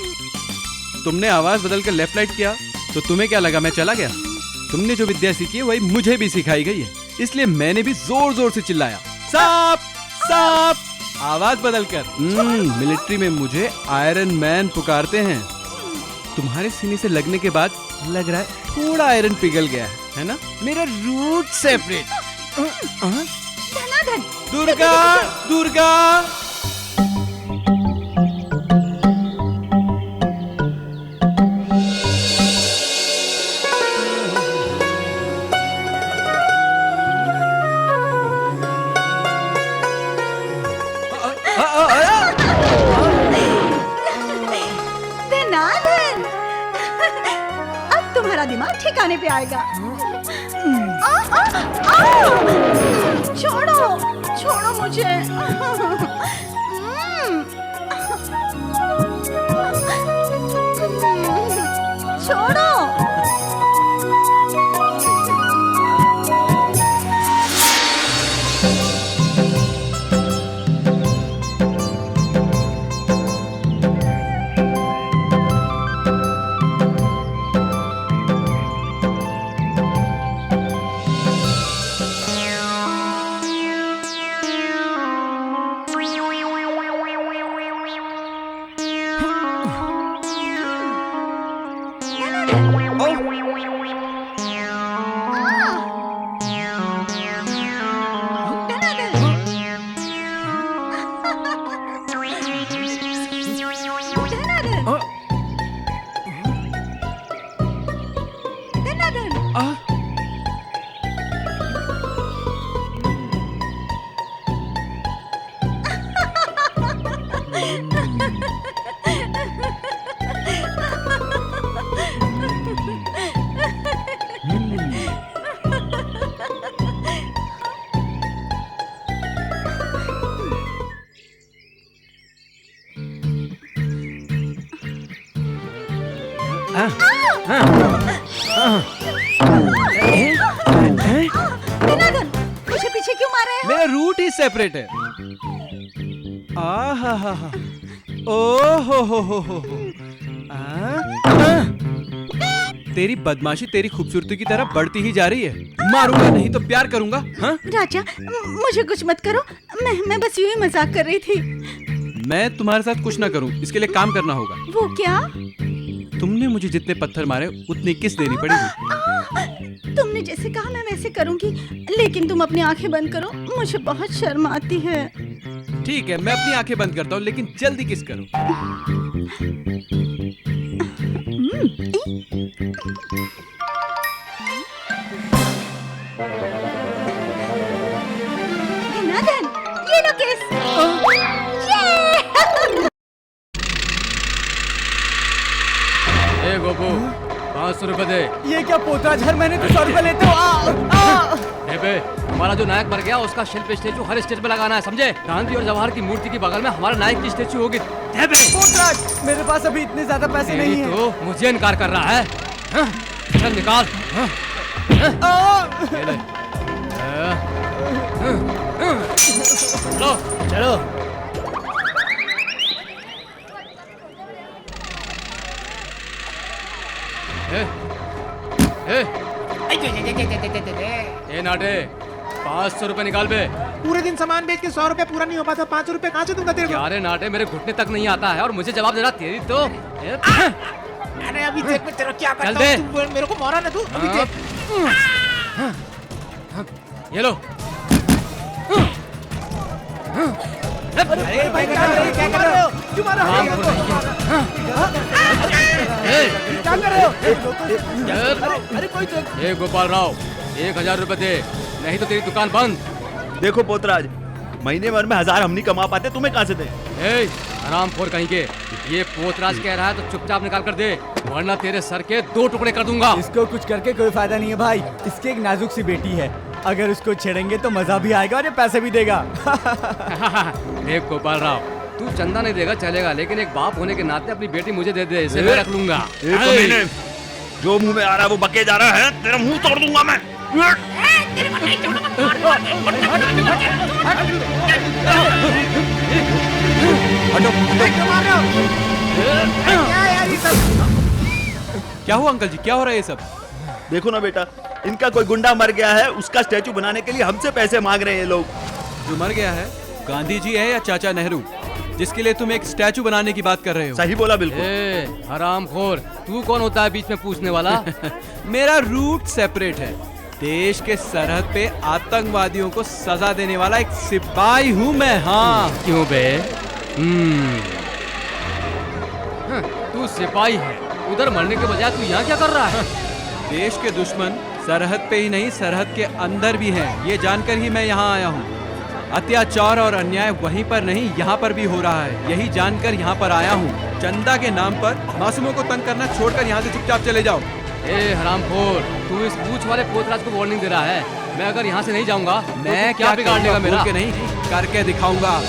तुमने आवाज बदलकर लेफ्ट राइट किया तो तुम्हें क्या लगा मैं चला गया? तुमने जो विद्या सीखी है वही मुझे भी सिखाई गई है, इसलिए मैंने भी जोर जोर से चिल्लाया, सांप सांप, आवाज बदलकर। मिलिट्री में मुझे आयरन मैन पुकारते हैं। तुम्हारे सीने से लगने के बाद लग रहा है थोड़ा आयरन पिघल गया है ना? मेरा रूट सेपरेट। धनाधन। दुर्गा दुर्गा। धनाधन। अब तुम्हारा दिमाग ठिकाने पे आएगा। छोड़ो छोड़ो मुझे। छोड़ो। मुझे पीछे क्यों मार रहे हो? मेरा रूट ही सेपरेट है। आहा, ओ हो। तेरी बदमाशी तेरी खूबसूरती की तरफ बढ़ती ही जा रही है। मारूंगा नहीं तो प्यार करूंगा। हाँ? राजा मुझे कुछ मत करो। मैं बस यूं ही मजाक कर रही थी। मैं तुम्हारे साथ कुछ ना करूं, इसके लिए काम करना होगा। वो क्या? तुमने मुझे जितने पत्थर मारे उतनी किस देनी पड़ेगी। तुमने जैसे कहा मैं वैसे करूंगी, लेकिन तुम अपनी आंखें बंद करो, मुझे बहुत शर्म आती है। ठीक है, मैं अपनी आंखें बंद करता हूँ, लेकिन जल्दी किस करूं। धनाधन, ये लो किस। ए गोपू, 500 रुपए दे। ये क्या पोताझर, मैंने तो 100 रुपए लेते हो। बे, हमारा जो नायक मर गया उसका शिल्प स्टेचू हर स्टेज पे लगाना है, समझे? गांधी और जवाहर की मूर्ति के बगल में हमारा नायक की स्टेचू होगी। पोतराज, मेरे पास अभी इतने ज्यादा पैसे नहीं है। तो मुझे इनकार कर रहा है? हाँ? चल निकाल। हाँ? ये ले। चलो चलो। ए नाटे, 500 रुपए निकाल बे। पूरे दिन सामान बेच के 100 रुपए पूरा नहीं हो पाता, 5 रुपए कहाँ से दूंगा तेरे को? अरे नाटे, मेरे घुटने तक नहीं आता है और मुझे जवाब देना तेरी तो। अरे अभी देख मैं तेरा क्या करता चल दे। हूँ, तू मेरे को मारा ना तू। अभी देख। ये लो। अरे भाई क्या कर रहे हो? क्यों मार रहे हो? क्या कर रहे हो? अरे कोई तो ए गोपाल राव, 1000 रुपए दे, नहीं तो तेरी दुकान बंद। देखो पोतराज, महीने भर में 1000 हम नहीं कमा पाते, तुम्हें कहाँ से दे? ए हरामखोर कहीं के, ये पोतराज कह रहा है तो चुपचाप निकाल कर दे, वरना तेरे सर के 2 टुकड़े कर दूंगा। इसको कुछ करके कोई फायदा नहीं है भाई। इसकी एक नाजुक सी बेटी है, अगर उसको छेड़ेंगे तो मजा भी आएगा और ये पैसे भी देगा। देख गोपाल राव, तू चंदा नहीं देगा चलेगा, लेकिन एक बाप होने के नाते अपनी बेटी मुझे दे दे, इसे मैं रख लूंगा। एक महीने जो मुंह में आ रहा है वो बके जा रहा है, तेरा मुंह तोड़ दूंगा मैं। क्या हुआ अंकल जी, क्या हो रहा है ये सब? देखो ना बेटा, इनका कोई गुंडा मर गया है, उसका स्टैचू बनाने के लिए हमसे पैसे मांग रहे हैं ये लोग। जो मर गया है गांधी जी है या चाचा नेहरू, जिसके लिए तुम एक स्टैचू बनाने की बात कर रहे हो? सही बोला बिल्कुल। ए हरामखोर, तू कौन होता है बीच में पूछने वाला? मेरा रूट सेपरेट है। देश के सरहद पे आतंकवादियों को सजा देने वाला एक सिपाही हूँ मैं। हाँ क्यों बे? तू सिपाही है, उधर मरने के बजाय तू यहाँ क्या कर रहा है? देश के दुश्मन सरहद पे ही नहीं, सरहद के अंदर भी हैं। ये जानकर ही मैं यहाँ आया हूँ। अत्याचार और अन्याय वहीं पर नहीं, यहाँ पर भी हो रहा है। यही जानकर यहाँ पर आया हूँ। चंदा के नाम पर मासूमों को तंग करना छोड़कर यहाँ से चुपचाप चले जाओ। ए हरामखोर, तू इस पूछ वाले पोतराज को वार्निंग दे रहा है। मैं अगर यहाँ से नहीं जाऊंगा मैं क्या बिगाड़ने का मेरा? के नहीं करके दिखाऊंगा।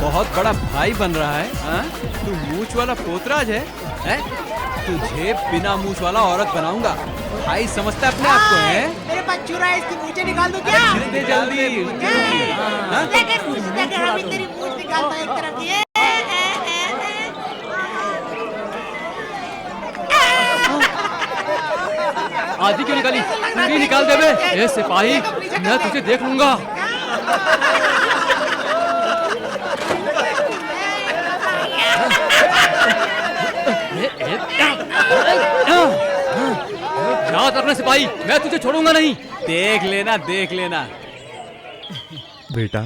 बहुत बड़ा भाई बन रहा है। हाँ? तू मूछ वाला पोतराज है? तुझे बिना मूछ वाला औरत बनाऊंगा। भाई समझता है अपने आप को है? मेरे पास चूरा है, इसकी मूंछें निकाल दूं क्या? दे जल्दी। हाँ? अभी तेरी मूंछ निकालता है एक तरफ ये। आधी क्यों निकाली? पूरी निकाल दे बे। ए सिपाही, मैं तुझे देख लूंगा। याद रखना सिपाही, मैं तुझे छोड़ूंगा नहीं। देख लेना, देख लेना। बेटा,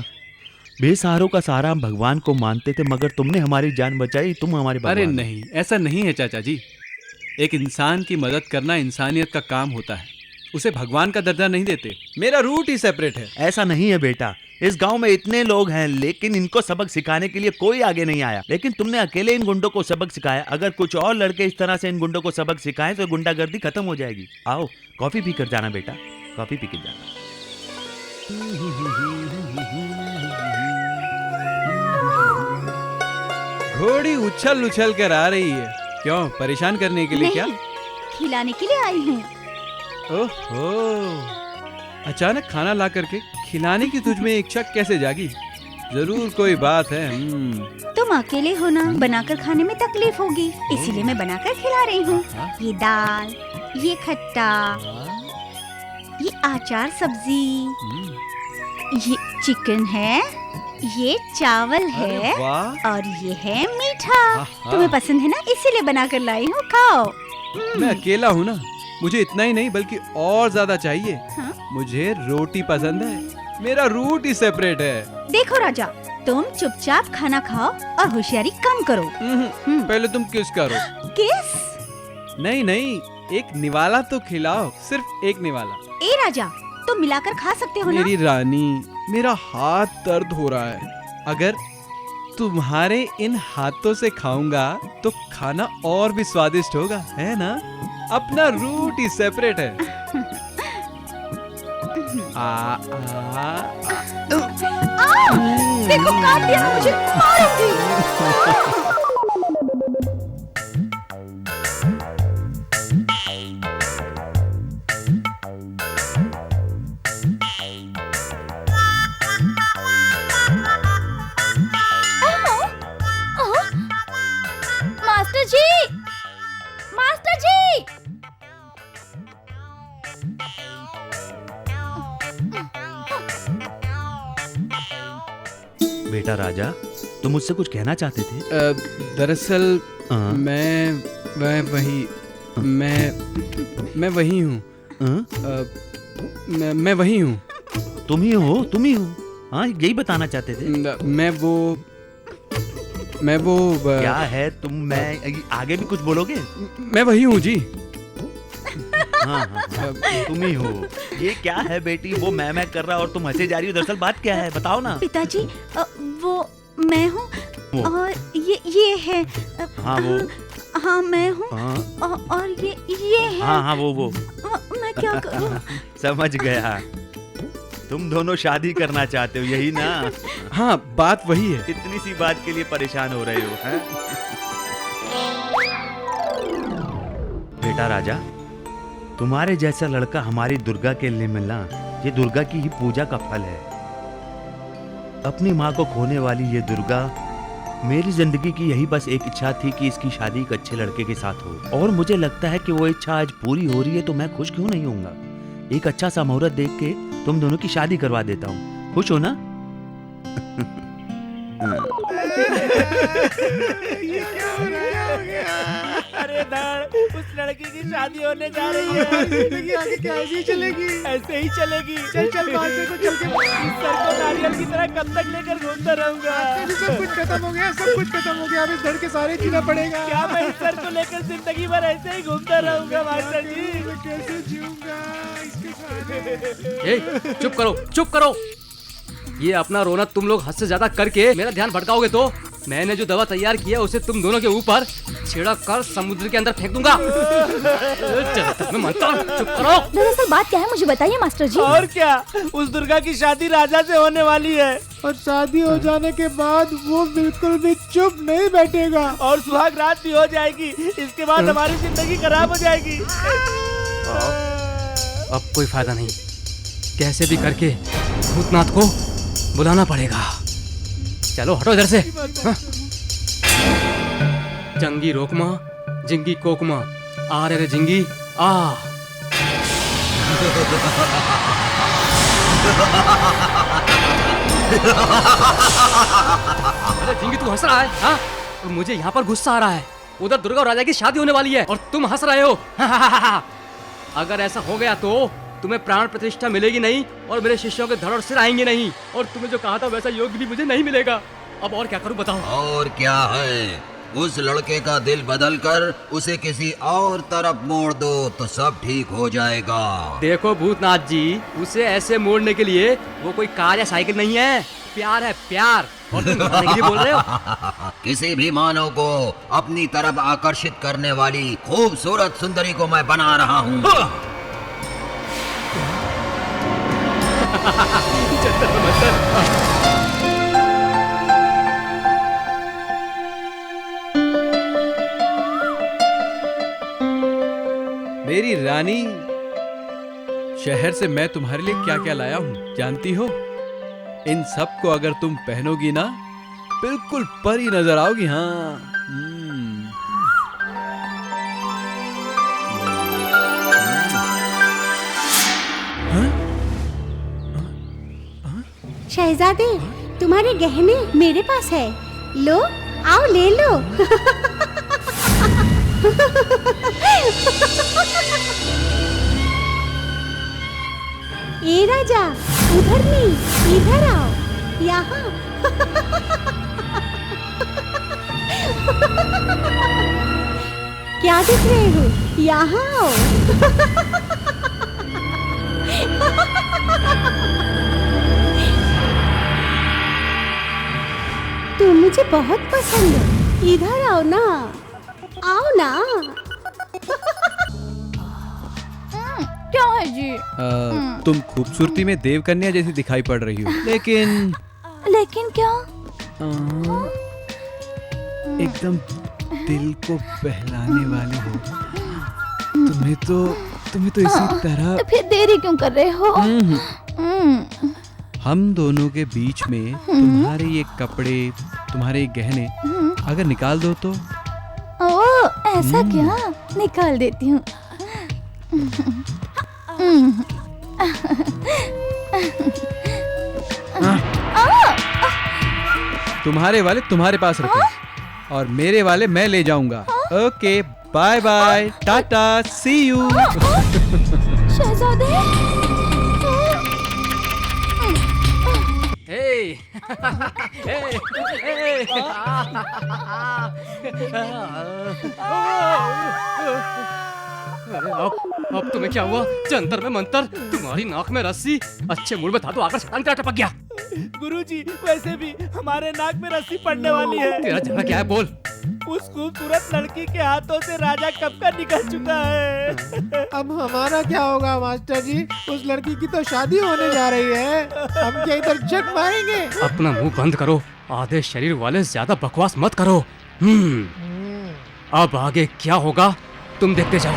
बेसहारों का सहारा हम भगवान को मानते थे, मगर तुमने हमारी जान बचाई, तुम हमारे भगवान। अरे नहीं, ऐसा नहीं है चाचा जी। एक इंसान की मदद करना इंसानियत का काम होता है, उसे भगवान का दर्जा नहीं देते। मेरा रूट ही सेपरेट है। ऐसा नहीं है बेटा, इस गांव में इतने लोग हैं लेकिन इनको सबक सिखाने के लिए कोई आगे नहीं आया, लेकिन तुमने अकेले इन गुंडों को सबक सिखाया। अगर कुछ और लड़के इस तरह से इन गुंडों को सबक सिखाएं तो गुंडागर्दी खत्म हो जाएगी। आओ कॉफी पी कर जाना बेटा, कॉफी पी कर जाना। घोड़ी उछल उछल कर आ रही है। क्यों, परेशान करने के लिए क्या? नहीं, खिलाने के लिए आई हूँ। ओहो, अचानक खाना ला करके खिलाने की तुझ में इच्छा कैसे जागी? जरूर कोई बात है। तुम अकेले हो ना, बनाकर खाने में तकलीफ होगी, इसीलिए मैं बनाकर खिला रही हूँ। ये दाल, ये खट्टा, ये अचार सब्जी, ये चिकन है, ये चावल है वाह। और ये है मीठा। तुम्हें पसंद है ना, इसीलिए बनाकर लाई हूँ, खाओ। मैं अकेला हूँ ना, मुझे इतना ही नहीं बल्कि और ज्यादा चाहिए। हाँ? मुझे रोटी पसंद है, मेरा रूट ही सेपरेट है। देखो राजा, तुम चुपचाप खाना खाओ और होशियारी कम करो। पहले तुम किस करो। किस? नहीं नहीं, एक निवाला तो खिलाओ, सिर्फ एक निवाला। ए राजा, तुम मिलाकर खा सकते हो ना? मेरी रानी, मेरा हाथ दर्द हो रहा है। अगर तुम्हारे इन हाथों से खाऊंगा तो खाना और भी स्वादिष्ट होगा, है ना? अपना रूट ही सेपरेट है। देखो, काट दिया ना मुझे, मारूंगी। मास्टर जी, मास्टर जी। बेटा राजा, तुम मुझसे कुछ कहना चाहते थे? दरअसल मैं वही हूँ। मैं वही हूँ। तुम ही हो, तुम ही हो। हाँ, यही बताना चाहते थे। मैं वो क्या है तुम? मैं आगे भी कुछ बोलोगे? मैं वही हूँ जी। हाँ, तुम ही हो। ये क्या है बेटी, वो मैं कर रहा और तुम हंसे जा रही हो? दरअसल बात क्या है, बताओ ना। पिताजी, वो मैं हूँ और ये है। हाँ, वो हाँ मैं हूँ। हाँ। और ये है। हाँ, वो मैं क्या करूँ? समझ गया, तुम दोनों शादी करना चाहते हो, यही ना? हाँ, बात वही है। इतनी सी बात के लिए परेशान हो रहे हो, हैं? बेटा राजा, तुम्हारे जैसा लड़का हमारी दुर्गा के लिए मिलना, ये दुर्गा की ही पूजा का फल है। अपनी माँ को खोने वाली ये दुर्गा, मेरी जिंदगी की यही बस एक इच्छा थी कि इसकी शादी एक अच्छे लड़के के साथ हो, और मुझे लगता है कि वो इच्छा आज पूरी हो रही है, तो मैं खुश क्यों नहीं होऊंगा? एक अच्छा सा मुहूर्त देख के तुम दोनों की शादी करवा देता हूँ। खुश हो ना? ये क्या हो रहा है? अरे धड़, उस लड़की की शादी होने जा रही है। जिंदगी आगे क्या ऐसे ही चलेगी? ऐसे ही चलेगी। चल चल मास्टर को चल के इस सर को नारियल की तरह कब तक लेकर घूमता रहूंगा? सब कुछ खत्म हो गया, सब कुछ खत्म हो गया। अब इस धड़ के सारे जीना पड़ेगा। क्या मैं इस सर को लेकर जिंदगी भर ऐसे ही घूमता रहूंगा मास्टर जी? मैं कैसे जीऊंगा इसके साथ? चुप करो, चुप करो। ये अपना रोना तुम लोग हद से ज्यादा करके मेरा ध्यान भटकाओगे तो मैंने जो दवा तैयार की है उसे तुम दोनों के ऊपर छिड़क कर समुद्र के अंदर फेंक दूंगा। मैं मानता हूं, चुप करो। दरअसल बात क्या है, मुझे बताइए मास्टर जी। और क्या, उस दुर्गा की शादी राजा से होने वाली है, और शादी हो जाने के बाद वो बिल्कुल भी चुप नहीं बैठेगा, और सुहाग रात भी हो जाएगी। इसके बाद हमारी जिंदगी खराब हो जाएगी। अब कोई फायदा नहीं, कैसे भी करके भूतनाथ को बुलाना पड़ेगा। चलो हटो इधर से। हाँ? जंगी रोकमा, जिंगी कोकमा, आ रे जिंगी आ। अरे जिंगी तू हंस रहा है? हाँ? और मुझे यहाँ पर गुस्सा आ रहा है। उधर दुर्गा और राजा की शादी होने वाली है और तुम हंस रहे हो। अगर ऐसा हो गया तो तुम्हें प्राण प्रतिष्ठा मिलेगी नहीं और मेरे शिष्यों के धड़ और सिर आएंगे नहीं, और तुमने जो कहा था वैसा योग्य भी मुझे नहीं मिलेगा। अब और क्या करूं बताओ? और क्या है, उस लड़के का दिल बदल कर उसे किसी और तरफ मोड़ दो तो सब ठीक हो जाएगा। देखो भूतनाथ जी, उसे ऐसे मोड़ने के लिए वो कोई कार या साइकिल नहीं है, प्यार है, प्यार। और तुम घबराने के लिए बोल रहे हो? किसी भी मानव को अपनी तरफ आकर्षित करने वाली खूबसूरत सुंदरी को मैं बना रहा हूँ। जंतर मंतर। मेरी रानी, शहर से मैं तुम्हारे लिए क्या क्या लाया हूँ जानती हो? इन सब को अगर तुम पहनोगी ना, बिल्कुल परी नजर आओगी। हाँ। शहजादे, तुम्हारे गहने मेरे पास है, लो, आओ ले लो। ए राजा, उधर नहीं, इधर आओ, यहाँ। क्या देख रहे हो? यहाँ आओ। तुम मुझे बहुत पसंद हो, इधर आओ ना, आओ ना। क्या है जी? तुम खूबसूरती में देवकन्या जैसी दिखाई पड़ रही हो, लेकिन क्या? एकदम दिल को बहलाने वाली हो। तुम्हें तो इसी तरह। तो फिर देरी क्यों कर रहे हो? हम दोनों के बीच में तुम्हारे ये कपड़े, तुम्हारे ये गहने अगर निकाल दो तो? ओ, ऐसा क्या? निकाल देती हूँ। तुम्हारे वाले तुम्हारे पास रखो और मेरे वाले मैं ले जाऊंगा। Okay, bye bye, tata, see you. शहजादे। अब तुम्हें क्या हुआ? जंतर में मंतर, तुम्हारी नाक में रस्सी, अच्छे मूड में था तो आकर शैतान की तरह टपक गया। गुरुजी, वैसे भी हमारे नाक में रस्सी पड़ने वाली है। तेरा झगड़ा क्या है, बोल। उस खूबसूरत लड़की के हाथों से राजा कब का निकल चुका है। अब हमारा क्या होगा मास्टर जी? उस लड़की की तो शादी होने जा रही है, हम क्या इधर जग मारेंगे? अपना मुंह बंद करो, आधे शरीर वाले ज्यादा बकवास मत करो। अब आगे क्या होगा तुम देखते जाओ।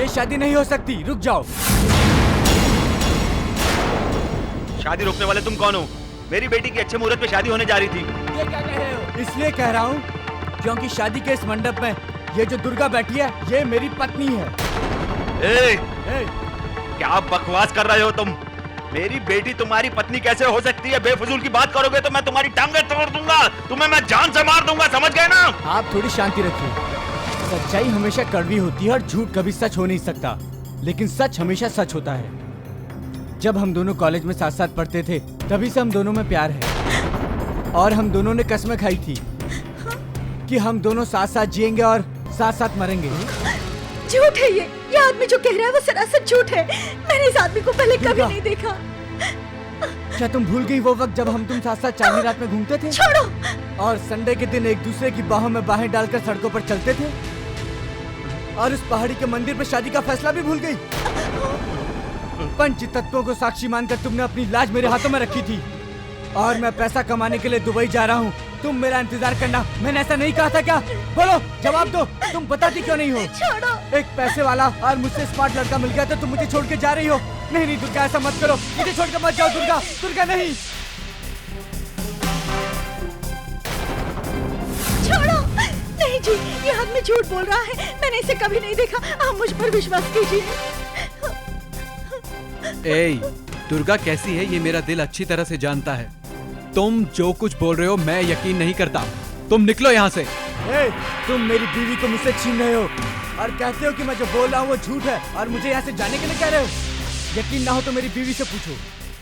ये शादी नहीं हो सकती, रुक जाओ। शादी रोकने वाले तुम कौन हो? मेरी बेटी की अच्छे मुहूर्त पे शादी होने जा रही थी। ये क्या कह रहे हो? इसलिए कह रहा हूँ क्योंकि शादी के इस मंडप में ये जो दुर्गा बैठी है, ये मेरी पत्नी है। क्या बकवास कर रहे हो तुम? मेरी बेटी तुम्हारी पत्नी कैसे हो सकती है? बेफजूल की बात करोगे तो मैं तुम्हारी टांगें तोड़ दूंगा, तुम्हें मैं जान से मार दूंगा, समझ गए ना? आप थोड़ी शांति रखिए। सच्चाई हमेशा कड़वी होती है और झूठ कभी सच हो नहीं सकता, लेकिन सच हमेशा सच होता है। जब हम दोनों कॉलेज में साथ साथ पढ़ते थे, तभी से हम दोनों में प्यार है और हम दोनों ने कसमें खाई थी कि हम दोनों साथ साथ जिएंगे और साथ साथ मरेंगे। झूठ है ये आदमी जो कह रहा है वो सरासर झूठ है। मैंने इस आदमी को पहले कभी नहीं देखा। क्या तुम भूल गई वो वक्त जब हम तुम साथ साथ चांदनी रात में घूमते थे? छोड़ो। और संडे के दिन एक दूसरे की बाहों में बाहें डालकर सड़कों पर चलते थे? और उस पहाड़ी के मंदिर पर शादी का फैसला भी भूल गई? पंच तत्वों को साक्षी मानकर तुमने अपनी लाज मेरे हाथों में रखी थी और मैं पैसा कमाने के लिए दुबई जा रहा हूँ तुम मेरा इंतजार करना, मैंने ऐसा नहीं कहा था क्या? बोलो, जवाब दो, तुम बताती क्यों नहीं हो? छोड़ो। एक पैसे वाला और मुझसे स्मार्ट लड़का मिल गया तो तुम मुझे छोड़ के जा रही हो? नहीं नहीं दुर्गा, ऐसा मत करो, मुझे छोड़ के मत जाओ दुर्गा, दुर्गा नहीं। छोड़ो। नहीं जी, ये आदमी झूठ बोल रहा है, मैंने इसे कभी नहीं देखा, आप मुझ पर विश्वास कीजिए। ए, दुर्गा कैसी है ये मेरा दिल अच्छी तरह से जानता है। तुम जो कुछ बोल रहे हो मैं यकीन नहीं करता। तुम निकलो यहाँ से। ए, तुम मेरी बीवी को मुझसे छीन रहे हो और कहते हो कि मैं जो बोल रहा हूँ वो झूठ है और मुझे यहाँ से जाने के लिए कह रहे हो। यकीन ना हो तो मेरी बीवी से पूछो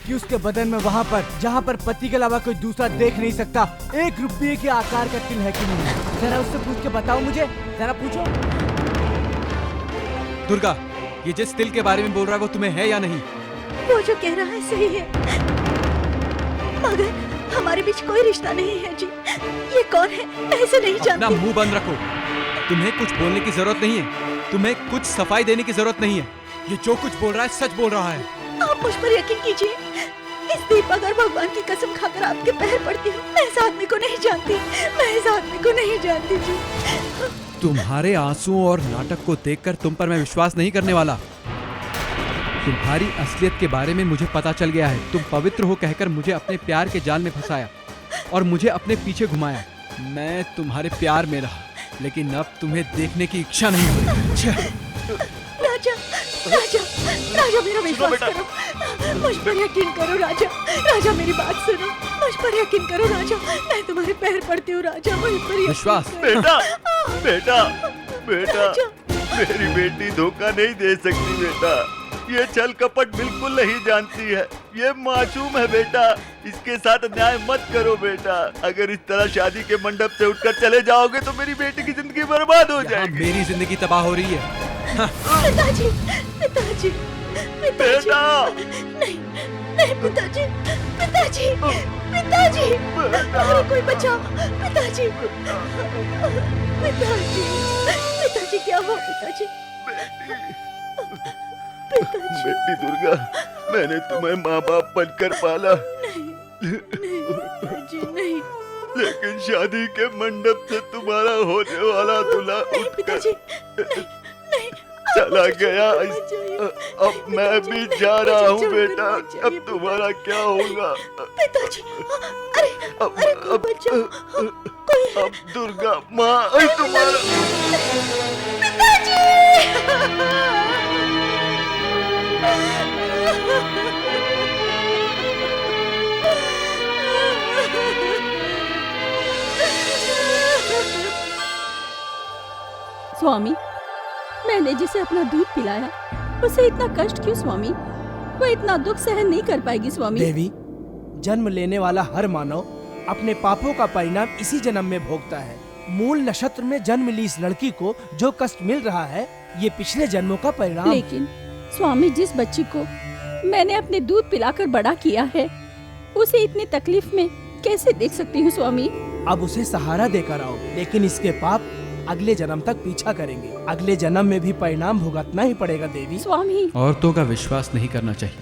कि उसके बदन में वहाँ पर जहाँ पर पति के अलावा कोई दूसरा देख नहीं सकता 1 रुपये के आकार का तिल है कि नहीं। जरा उससे पूछ के बताओ मुझे, जरा पूछो। दुर्गा, ये जिस तिल के बारे में बोल रहा है वो तुम्हें है या नहीं? वो जो कह रहा है सही है, मगर हमारे बीच कोई रिश्ता नहीं है जी। ये कौन है मैं इसे नहीं जानती। अपना मुंह बंद रखो, तुम्हें कुछ बोलने की जरूरत नहीं है, तुम्हें कुछ सफाई देने की जरूरत नहीं है। ये जो कुछ बोल रहा है सच बोल रहा है। आप मुझ पर यकीन कीजिए, इस दीपक और भगवान की कसम खाकर आपके पैर पड़ती हूँ, मैं इस आदमी को नहीं जानती, मैं इस आदमी को नहीं जानती जी। तुम्हारे आंसुओं और नाटक को देखकर तुम पर मैं विश्वास नहीं करने वाला। तुम्हारी असलियत के बारे में मुझे पता चल गया है। तुम पवित्र हो कहकर मुझे अपने प्यार के जाल में फंसाया और मुझे अपने पीछे घुमाया। मैं तुम्हारे प्यार में रहा, लेकिन अब तुम्हें देखने की इच्छा नहीं हो रही। राजा, राजा, राजा मेरा विश्वास करो, मुझ पर यकीन करो राजा, राजा मेरी बात सुनो, मुझ पर यकीन करो राजा, मैं तुम्हारे पैर पड़ती हूँ राजा, मुझ पर यकीन विश्वास। बेटा, बेटा, बेटा, मेरी बेटी धोखा नहीं दे सकती बेटा। ये छल कपट बिल्कुल नहीं जानती है, ये मासूम है बेटा। इसके साथ अन्याय मत करो बेटा। अगर इस तरह शादी के मंडप से उठकर चले जाओगे तो मेरी बेटी की जिंदगी बर्बाद हो जाएगी। मेरी जिंदगी तबाह हो रही है। पिताजी, पिताजी, बेटा, नहीं, नहीं पिताजी, पिताजी, पिताजी, अरे कोई बचाओ, पिताजी, पिताजी, पिताजी क्या हुआ पिताजी? बेटी दुर्गा, मैंने तुम्हें माँ बाप बनकर पाला, नहीं पिताजी नहीं, लेकिन शादी के मंडप से तुम्हारा होने वाला दूल्हा पिताजी, नहीं, चला गया। अब मैं भी जा रहा हूँ बेटा। अब तुम्हारा क्या होगा? पिताजी, अरे अब दुर्गा माँ तुम्हारा स्वामी, मैंने जिसे अपना दूध पिलाया उसे इतना कष्ट क्यों स्वामी? वो इतना दुख सहन नहीं कर पाएगी स्वामी। देवी, जन्म लेने वाला हर मानव अपने पापों का परिणाम इसी जन्म में भोगता है। मूल नक्षत्र में जन्म ली इस लड़की को जो कष्ट मिल रहा है ये पिछले जन्मों का परिणाम। लेकिन स्वामी, जिस बच्ची को मैंने अपने दूध पिलाकर बड़ा किया है उसे इतनी तकलीफ में कैसे देख सकती हूँ स्वामी? अब उसे सहारा देकर आओ, लेकिन इसके पाप अगले जन्म तक पीछा करेंगे। अगले जन्म में भी परिणाम भुगतना ही पड़ेगा देवी। स्वामी, औरतों का विश्वास नहीं करना चाहिए।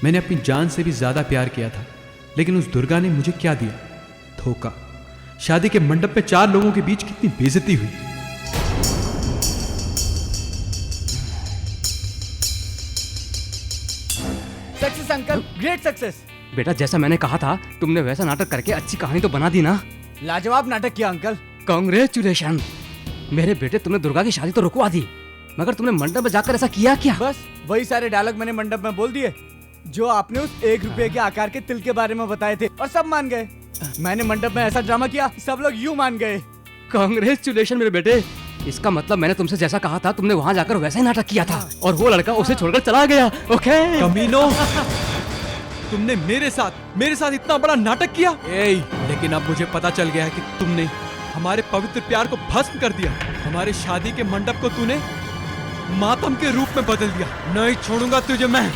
मैंने अपनी जान से भी ज्यादा प्यार किया था, लेकिन उस दुर्गा ने मुझे क्या दिया? धोखा। शादी के मंडप में 4 लोगों के बीच कितनी बेइज्जती हुई। Success uncle, great success. बेटा, जैसा मैंने कहा था तुमने वैसा नाटक करके अच्छी कहानी तो बना दी ना। लाजवाब नाटक किया अंकल। कांग्रेचुलेशन मेरे बेटे, तुमने दुर्गा की शादी तो रुकवा दी, मगर तुमने मंडप में जाकर ऐसा किया क्या? बस वही सारे डायलॉग मैंने मंडप में बोल दिए जो आपने उस 1 रुपए के आकार के तिल के बारे में बताए थे और सब मान गए। मैंने मंडप में ऐसा ड्रामा किया, सब लोग यूं मान गए। कांग्रेचुलेशन मेरे बेटे। इसका मतलब मैंने तुमसे जैसा कहा था तुमने वहाँ जाकर वैसा ही नाटक किया था और वो लड़का उसे छोड़कर चला गया। ओके कमीनो, तुमने मेरे साथ इतना बड़ा नाटक किया। लेकिन अब मुझे पता चल गया है कि तुमने हमारे पवित्र प्यार को भस्म कर दिया। हमारे शादी के मंडप को तूने मातम के रूप में बदल दिया। नहीं छोड़ूंगा तुझे मैं।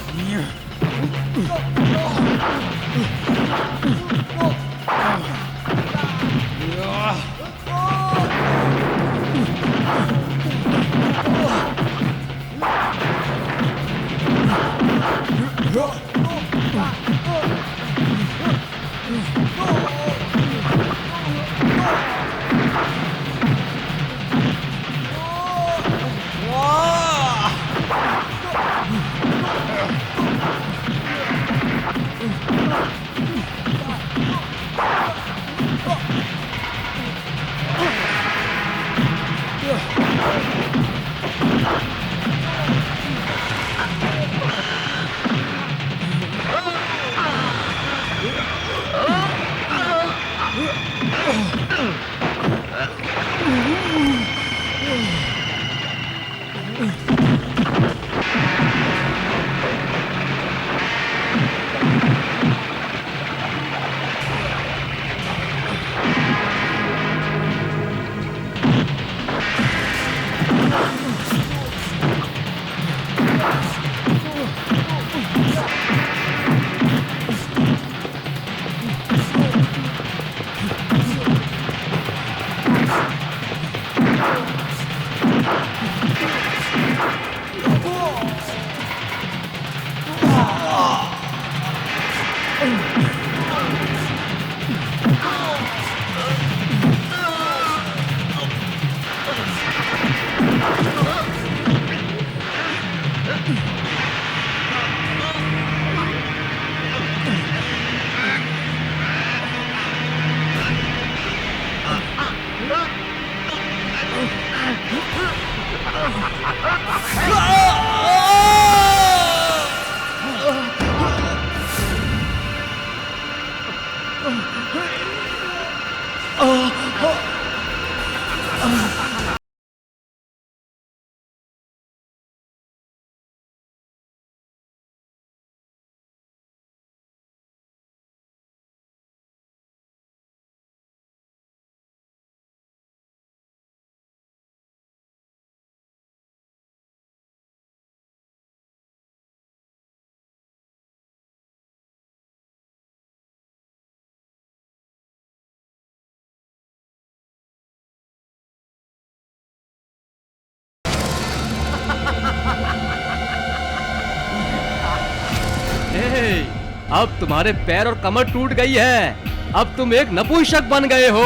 अब तुम्हारे पैर और कमर टूट गई है। अब तुम एक नपुंसक बन गए हो।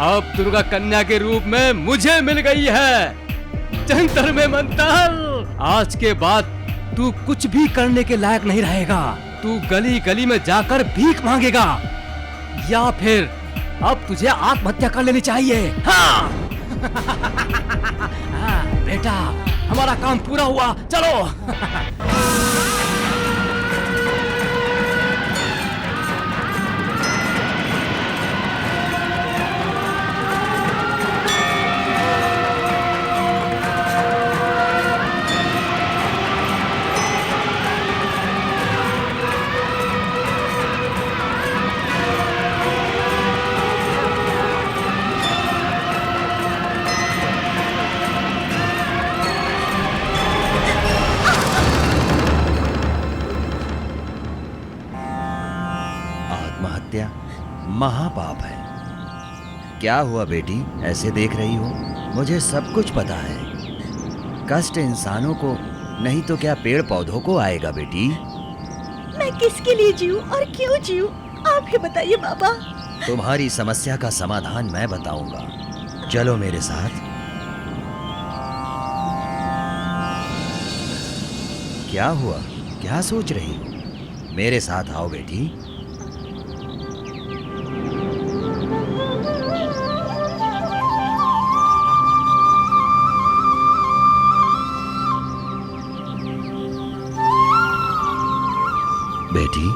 अब दुर्गा कन्या के रूप में मुझे मिल गई है। जंतर में मंतर, आज के बाद तू कुछ भी करने के लायक नहीं रहेगा। तू गली गली में जाकर भीख मांगेगा, या फिर अब तुझे आत्महत्या कर लेनी चाहिए। हाँ। बेटा, हमारा काम पूरा हुआ, चलो। आत्महत्या महापाप है। क्या हुआ बेटी, ऐसे देख रही हो? मुझे सब कुछ पता है। कष्ट इंसानों को नहीं तो क्या पेड़ पौधों को आएगा बेटी। मैं किसके लिए जीऊं और क्यों जीऊं, आप ही बताइए बाबा। तुम्हारी समस्या का समाधान मैं बताऊंगा, चलो मेरे साथ। क्या हुआ, क्या सोच रही हो? मेरे साथ आओ बेटी। बेटी,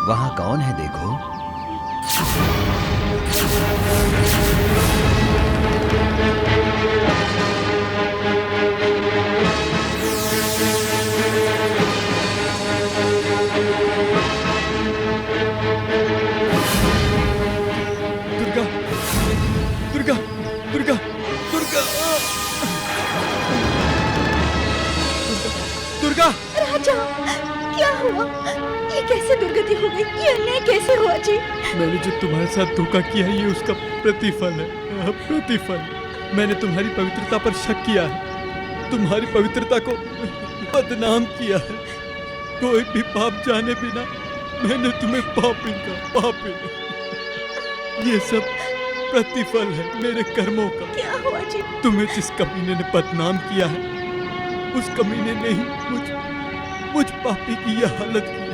वहां कौन है देखो। दुर्गा, दुर्गा, दुर्गा, दुर्गा, दुर्गा। राजा, क्या हुआ? ये कैसे दुर्गति हो गई? ये अन्याय कैसे हुआ जी? मैंने जो तुम्हारे साथ धोखा किया है, ये उसका प्रतिफल है। प्रतिफल। मैंने तुम्हारी पवित्रता पर शक किया है, तुम्हारी पवित्रता को बदनाम किया है। कोई भी पाप जाने बिना मैंने तुम्हें पापी का पापी। ये सब प्रतिफल है मेरे कर्मों का। क्या हुआ जी? तुम्हें जिस कमीने ने बदनाम किया है, उस कमीने ने ही मुझ पापी की यह हालत की है।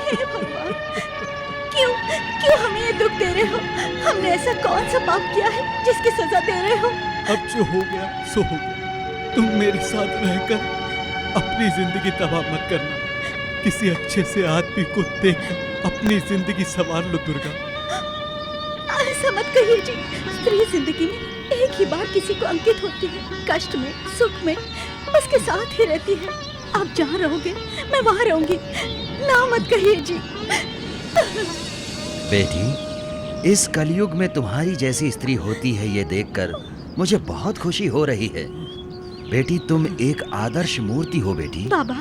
हे भगवान, क्यों क्यों हमें ये दुख दे रहे हो? हमने ऐसा कौन सा पाप किया है जिसकी सजा दे रहे हो? अब जो हो गया सो हो गया। तुम मेरे साथ रहकर अपनी जिंदगी तबाह मत करना। किसी अच्छे से आदमी को देखकर अपनी जिंदगी संवार लो दुर्गा। ऐसा मत कहिए जी। स्त्री जिंदगी में एक ही बार किसी को अंकित होती है। कष्ट में, सुख में उसके साथ ही रहती है। आप जहाँ रहोगे मैं वहाँ रहूंगी। ना मत कहिए जी। बेटी, इस कलयुग में तुम्हारी जैसी स्त्री होती है, ये देखकर मुझे बहुत खुशी हो रही है। बेटी, तुम एक आदर्श मूर्ति हो बेटी। बाबा,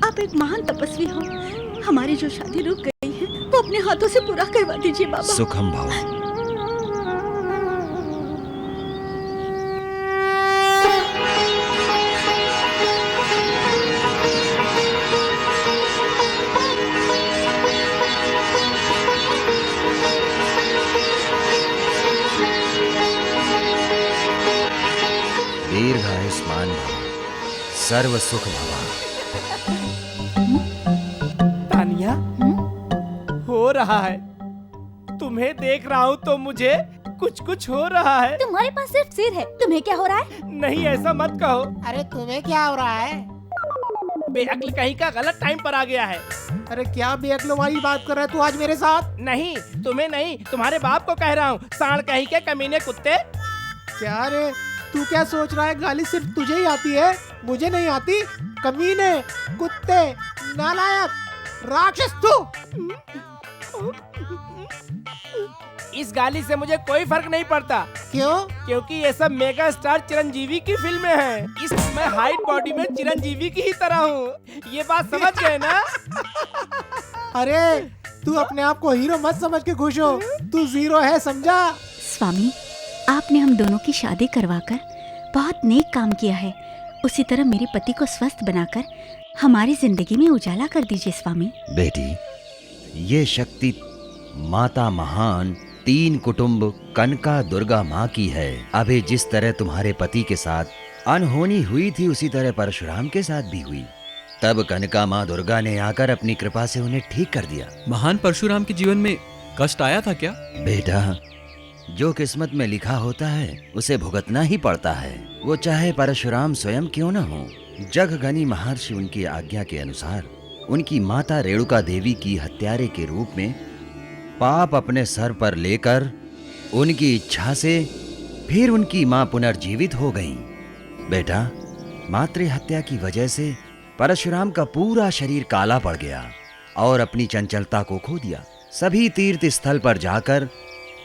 आप एक महान तपस्वी हो। हमारी जो शादी रुक गई है वो अपने हाथों से पूरा करवा दीजिए बाबा। सुखम भव। दीर्घायुष्मान भव, सर्व सुख भवा। तानिया, हो रहा है। तुम्हें देख रहा हूँ तो मुझे कुछ कुछ हो रहा है। तुम्हारे पास सिर्फ सिर है, तुम्हें क्या हो रहा है? नहीं ऐसा मत कहो। अरे तुम्हें क्या हो रहा है? बेअक्ल कहीं का गलत टाइम पर आ गया है। अरे क्या बेअक्लों वाली बात कर रहा है तू आज मेरे साथ? नहीं तुम्हें नहीं, तुम्हारे बाप को कह रहा हूँ। सांड कहीं के कमीने कुत्ते। क्या रे तू क्या सोच रहा है? गाली सिर्फ तुझे ही आती है, मुझे नहीं आती? कमीने, कुत्ते, नालायक, राक्षस तू। इस गाली से मुझे कोई फर्क नहीं पड़ता। क्यों? क्योंकि ये सब मेगा स्टार चिरंजीवी की फिल्में हैं। इसमें हाइट बॉडी में चिरंजीवी की ही तरह हूँ। ये बात समझ गए ना? अरे तू अपने आप को हीरो मत समझ के खुश हो, तू जीरो है, समझा? स्वामी, आपने हम दोनों की शादी करवाकर बहुत नेक काम किया है। उसी तरह मेरे पति को स्वस्थ बनाकर हमारी जिंदगी में उजाला कर दीजिए स्वामी। बेटी, ये शक्ति माता महान 3 कुटुंब कनका दुर्गा माँ की है। अभी जिस तरह तुम्हारे पति के साथ अनहोनी हुई थी, उसी तरह परशुराम के साथ भी हुई। तब कनका माँ दुर्गा ने आकर अपनी कृपा से उन्हें ठीक कर दिया। महान परशुराम के जीवन में कष्ट आया था क्या? बेटा, जो किस्मत में लिखा होता है उसे भुगतना ही पड़ता है, वो चाहे परशुराम स्वयं क्यों न हो। जगगनी महर्षि उनकी आज्ञा के अनुसार उनकी माता रेणुका देवी की हत्यारे के रूप में पाप अपने सर पर लेकर उनकी इच्छा से फिर उनकी मां पुनर्जीवित हो गईं। बेटा, मातृ हत्या की वजह से परशुराम का पूरा शरीर काला पड़ गया और अपनी चंचलता को खो दिया। सभी तीर्थ स्थल पर जाकर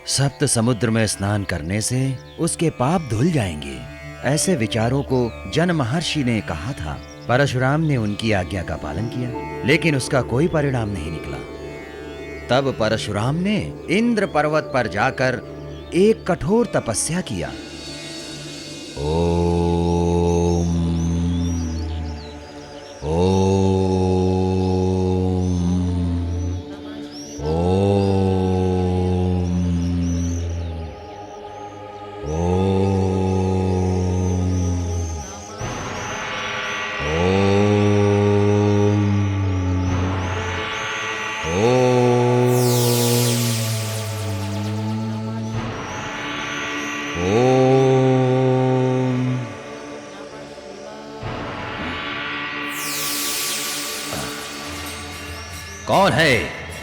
सप्त समुद्र में स्नान करने से उसके पाप धुल जाएंगे। ऐसे विचारों को जन महर्षि ने कहा था। परशुराम ने उनकी आज्ञा का पालन किया, लेकिन उसका कोई परिणाम नहीं निकला। तब परशुराम ने इंद्र पर्वत पर जाकर एक कठोर तपस्या किया। ओम ओम कौन है?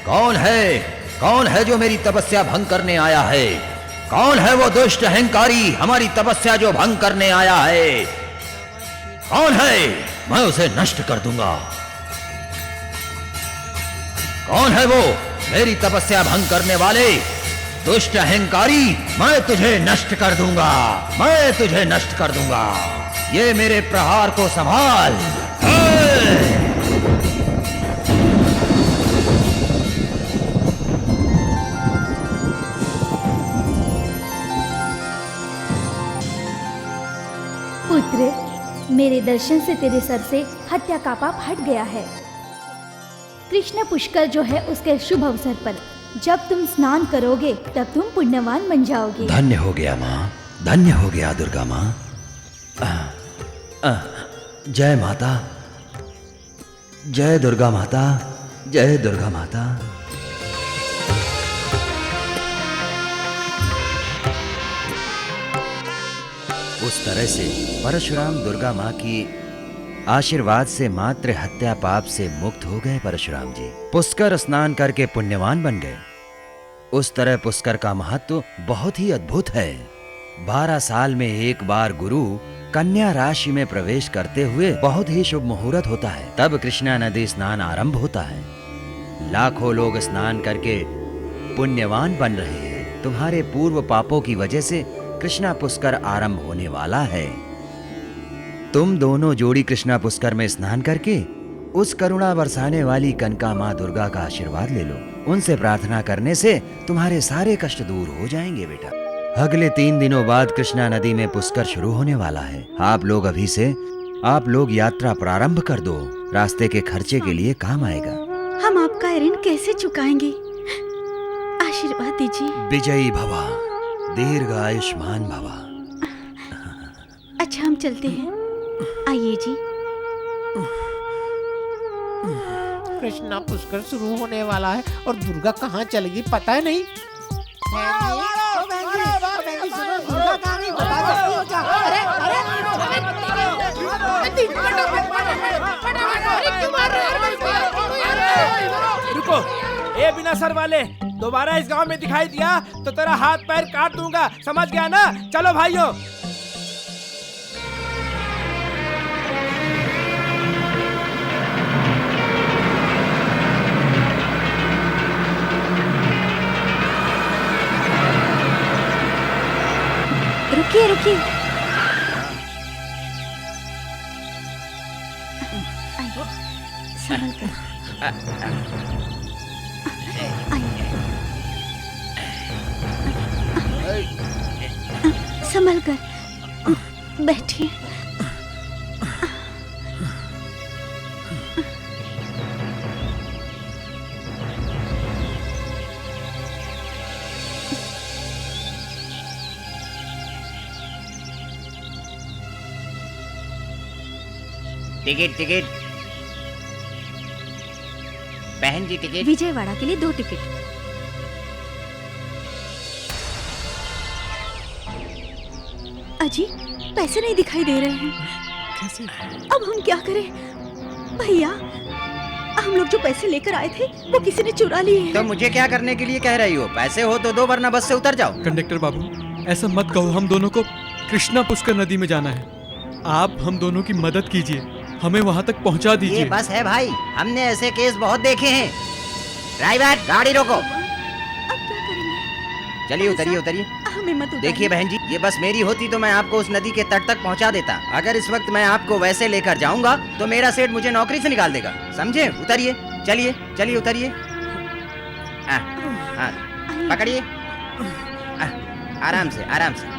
कौन है? कौन है जो मेरी तपस्या भंग करने आया है? कौन है वो दुष्ट अहंकारी हमारी तपस्या जो भंग करने आया है? कौन है? मैं उसे नष्ट कर दूंगा। कौन है वो मेरी तपस्या भंग करने वाले? दुष्ट अहंकारी, मैं तुझे नष्ट कर दूंगा। मैं तुझे नष्ट कर दूंगा। ये मेरे प्रहार को संभाल। पुत्र, मेरे दर्शन से तेरे सर से हत्या का पाप हट गया है। कृष्ण पुष्कर जो है उसके शुभ अवसर पर जब तुम स्नान करोगे तब तुम पुण्यवान बन जाओगे। धन्य हो गया माँ, धन्य हो गया दुर्गा माँ। जय माता, जय दुर्गा माता, जय दुर्गा माता। उस तरह से परशुराम दुर्गा माँ की आशीर्वाद से मात्र हत्या पाप से मुक्त हो गए। परशुराम जी पुष्कर स्नान करके पुण्यवान बन गए। उस तरह पुष्कर का महत्व बहुत ही अद्भुत है। 12 साल में एक बार गुरु कन्या राशि में प्रवेश करते हुए बहुत ही शुभ मुहूर्त होता है। तब कृष्णा नदी स्नान आरंभ होता है। लाखों लोग स्नान करके पुण्यवान बन रहे हैं। तुम्हारे पूर्व पापों की वजह से कृष्णा पुष्कर आरंभ होने वाला है। तुम दोनों जोड़ी कृष्णा पुष्कर में स्नान करके उस करुणा बरसाने वाली कनका माँ दुर्गा का आशीर्वाद ले लो। उनसे प्रार्थना करने से तुम्हारे सारे कष्ट दूर हो जाएंगे बेटा। अगले 3 दिनों बाद कृष्णा नदी में पुष्कर शुरू होने वाला है। आप लोग अभी से यात्रा प्रारंभ कर दो। रास्ते के खर्चे के लिए काम आएगा। हम आपका ऋण कैसे चुकाएंगे? आशीर्वाद दीजिए। विजयी भवा, दीर्घ आयुष्मान भवा। अच्छा, हम चलते हैं। आइए जी। कृष्णा पुष्कर शुरू होने वाला है और दुर्गा कहाँ चलेगी पता है नहीं। को। ए बिना सर वाले, दोबारा इस गांव में दिखाई दिया तो तेरा हाथ पैर काट दूंगा, समझ गया ना? चलो भाइयों। रुकिए रुकिए, संभल कर, संभल कर बैठिए। टिकट टिकट बहन जी, टिकट। विजयवाड़ा के लिए 2 टिकट। अजी, पैसे नहीं दिखाई दे रहे हैं। कैसे? अब हम क्या करें? भैया, हम लोग जो पैसे लेकर आए थे वो किसी ने चुरा लिए हैं। तो मुझे क्या करने के लिए कह रही हो? पैसे हो तो दो, वरना बस से उतर जाओ। कंडक्टर बाबू, ऐसा मत कहो। हम दोनों को कृष्णा पुष्कर नदी में जाना है। आप हम दोनों की मदद कीजिए, हमें वहाँ तक पहुँचा दीजिए। ये बस है भाई, हमने ऐसे केस बहुत देखे हैं। ड्राइवर, गाड़ी रोको। अब क्या करेंगे? चलिए उतरिए उतरिए। हमें मत उतारिए। देखिए बहन जी, ये बस मेरी होती तो मैं आपको उस नदी के तट तक पहुंचा देता। अगर इस वक्त मैं आपको वैसे लेकर जाऊंगा तो मेरा सेठ मुझे नौकरी से निकाल देगा, समझे? उतरिए, चलिए चलिए उतरिए। पकड़िए, आराम से आराम से।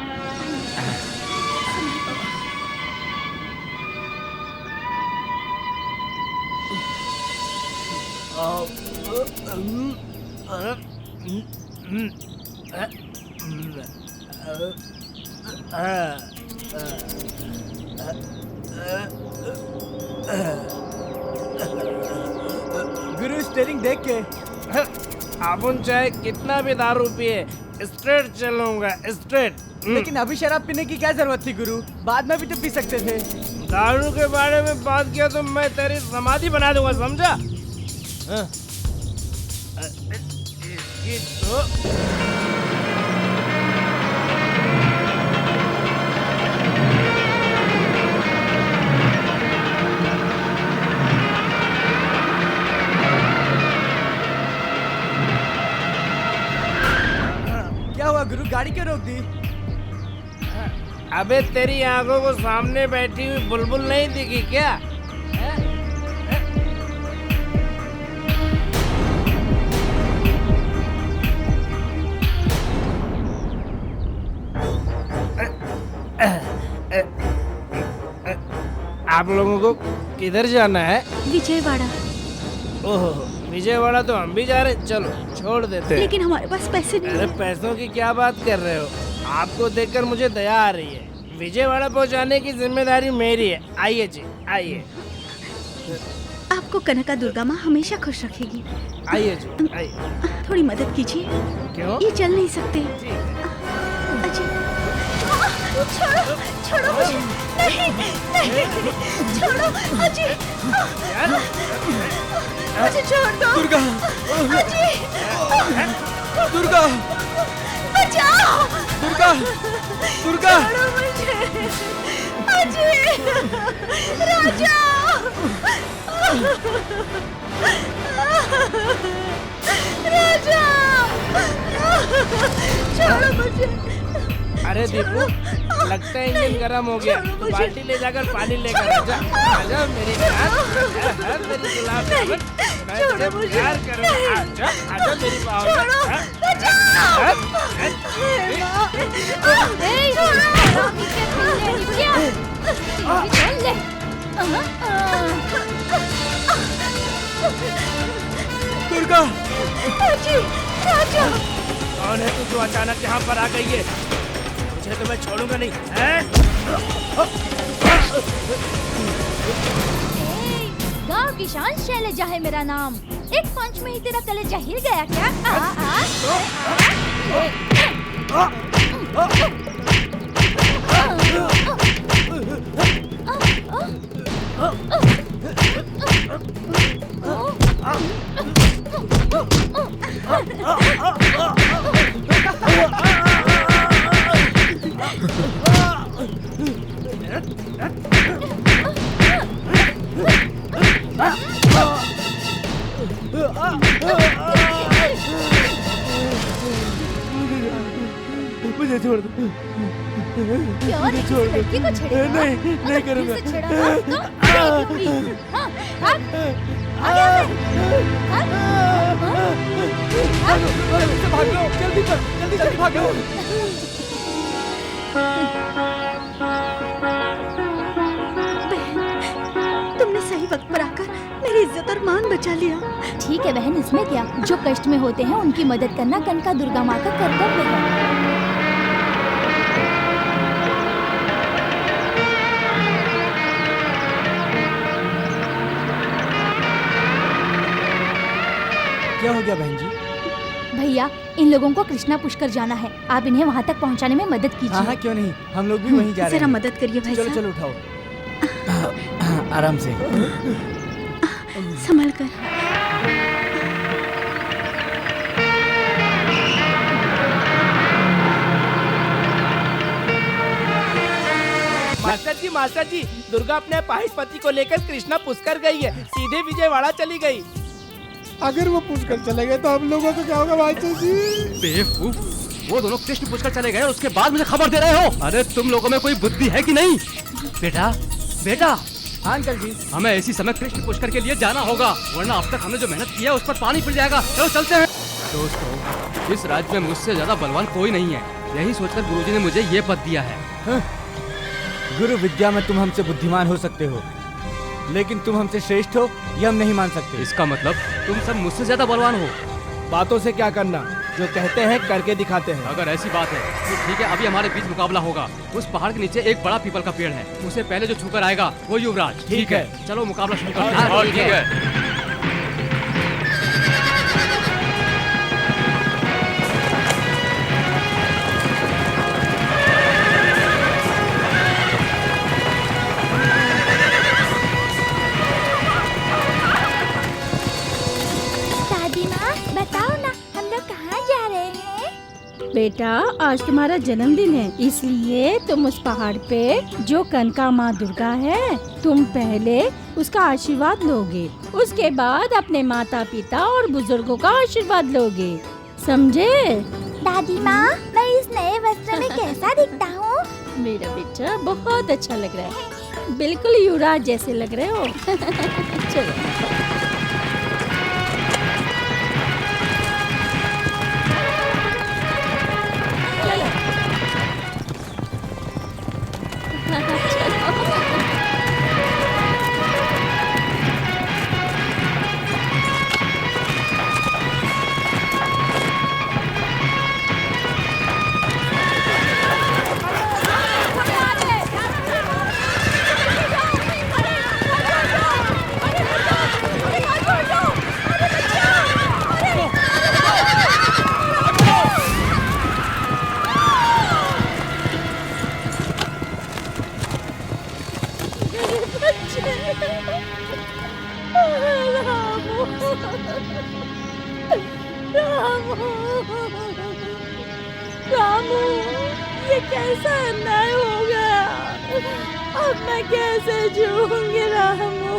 गुरु स्टीयरिंग देख के। अपन चाहे कितना भी दारू पिए, स्ट्रेट चलूंगा, स्ट्रेट। लेकिन अभी शराब पीने की क्या जरूरत थी गुरु? बाद में भी तो पी सकते थे। दारू के बारे में बात किया तो मैं तेरी समाधि बना दूंगा, समझा? ये तो क्या हुआ गुरु, गाड़ी क्यों रोक दी? अबे तेरी आंखों को सामने बैठी हुई बुलबुल नहीं दिखी क्या? आप लोगों को किधर जाना है? विजयवाड़ा। ओहो, विजयवाड़ा तो हम भी जा रहे। चलो छोड़ देते हैं। लेकिन हमारे पास पैसे नहीं अरे हैं। पैसों की क्या बात कर रहे हो? आपको देखकर मुझे दया आ रही है। विजयवाड़ा पहुंचाने की जिम्मेदारी मेरी है। आइए जी, आइए। आपको कनका दुर्गा माँ हमेशा खुश रखेगी। आइए जी, आइए। थोड़ी मदद कीजिए। क्यों? ये चल नहीं सकते। अजी, छोड़ो छोड़ो मुझे। नहीं नहीं, छोड़ो अजी, मुझे छोड़ दो। दुर्गा, अजी, दुर्गा, बचाओ। दुर्गा, दुर्गा, छोड़ो मुझे। अजी, राजा, राजा, छोड़ो मुझे। अरे दीपू, लगता है इंजन गर्म हो गया। तो बाल्टी ले जाकर पानी लेकर आजा। आजा मेरी जान, आजा मेरी गुलाब जामुन। मैं तुझे प्यार करूंगा। आजा, आजा मेरी बाहों में। दुर्गा, राजा, कौन है तू जो अचानक यहाँ पर आ गई है? मुझे तो मैं छोड़ूंगा नहीं, हैं? गांव की शान शैलजा है मेरा नाम। एक पंच में ही तेरा कलेजा हिल गया क्या? छोड़ दो। क्यों नहीं छोड़ दो। लड़की को छेड़ेगा? नहीं करूँगा। फिर से छेड़ा ना तो देख लूंगी। हाँ, भाग। आगे आगे। भाग। भाग लो, जल्दी जल्दी भाग लो। तुमने सही वक्त पर आकर मेरी इज्जत और मान बचा लिया। ठीक है बहन, इसमें क्या। जो कष्ट में होते हैं उनकी मदद करना कनका दुर्गा माँ का कर्तव्य है। क्या हो गया बहन जी? भैया, इन लोगों को कृष्णा पुष्कर जाना है, आप इन्हें वहाँ तक पहुँचाने में मदद हाँ कीजिए। हाँ, क्यों नहीं, हम लोग भी वहीं जा रहे जरा हैं। मदद करिए भाई चलो साहब। चलो उठाओ। आराम से। संभल कर। मास्टर जी, दुर्गा अपने अपाहिज पति को लेकर कृष्णा पुष्कर गई है, सीधे विजयवाड़ा चली गई। अगर वो पुष्कर चले गए तो हम लोगों को क्या होगा मास्टर जी? बेवकूफ, वो दोनों कृष्ण पुष्कर चले गए, उसके बाद मुझे खबर दे रहे हो? अरे तुम लोगों में कोई बुद्धि है कि नहीं? बेटा बेटा, हाँ अंकल जी। हमें इसी समय कृष्ण पुष्कर के लिए जाना होगा, वरना अब तक हमने जो मेहनत की है उस पर पानी फिर जाएगा। चलो चलते हैं। दोस्तों, इस राज्य में मुझसे ज्यादा बलवान कोई नहीं है, यही सोचकर गुरुजी ने मुझे ये पद दिया है। गुरु विद्या में तुम हमसे बुद्धिमान हो सकते हो, लेकिन तुम हमसे श्रेष्ठ हो ये हम नहीं मान सकते। इसका मतलब तुम सब मुझसे ज्यादा बलवान हो। बातों से क्या करना, जो कहते हैं करके दिखाते हैं। अगर ऐसी बात है तो ठीक है, अभी हमारे बीच मुकाबला होगा। उस पहाड़ के नीचे एक बड़ा पीपल का पेड़ है, उसे पहले जो छूकर आएगा वो युवराज। ठीक है, चलो मुकाबला शुरू करते हैं। ठीक है। बताओ ना, हम लोग कहाँ जा रहे हैं? बेटा, आज तुम्हारा जन्मदिन है, इसलिए तुम उस पहाड़ पे जो कनका माँ दुर्गा है, तुम पहले उसका आशीर्वाद लोगे, उसके बाद अपने माता पिता और बुजुर्गों का आशीर्वाद लोगे, समझे? दादी माँ, मैं इस नए वस्त्र में कैसा दिखता हूँ? मेरा बेटा बहुत अच्छा लग रहा है, बिल्कुल युवराज जैसे लग रहे हो। चलो। रामू, ये कैसा अन्याय हो गया? अब मैं कैसे जीऊंगी रामू?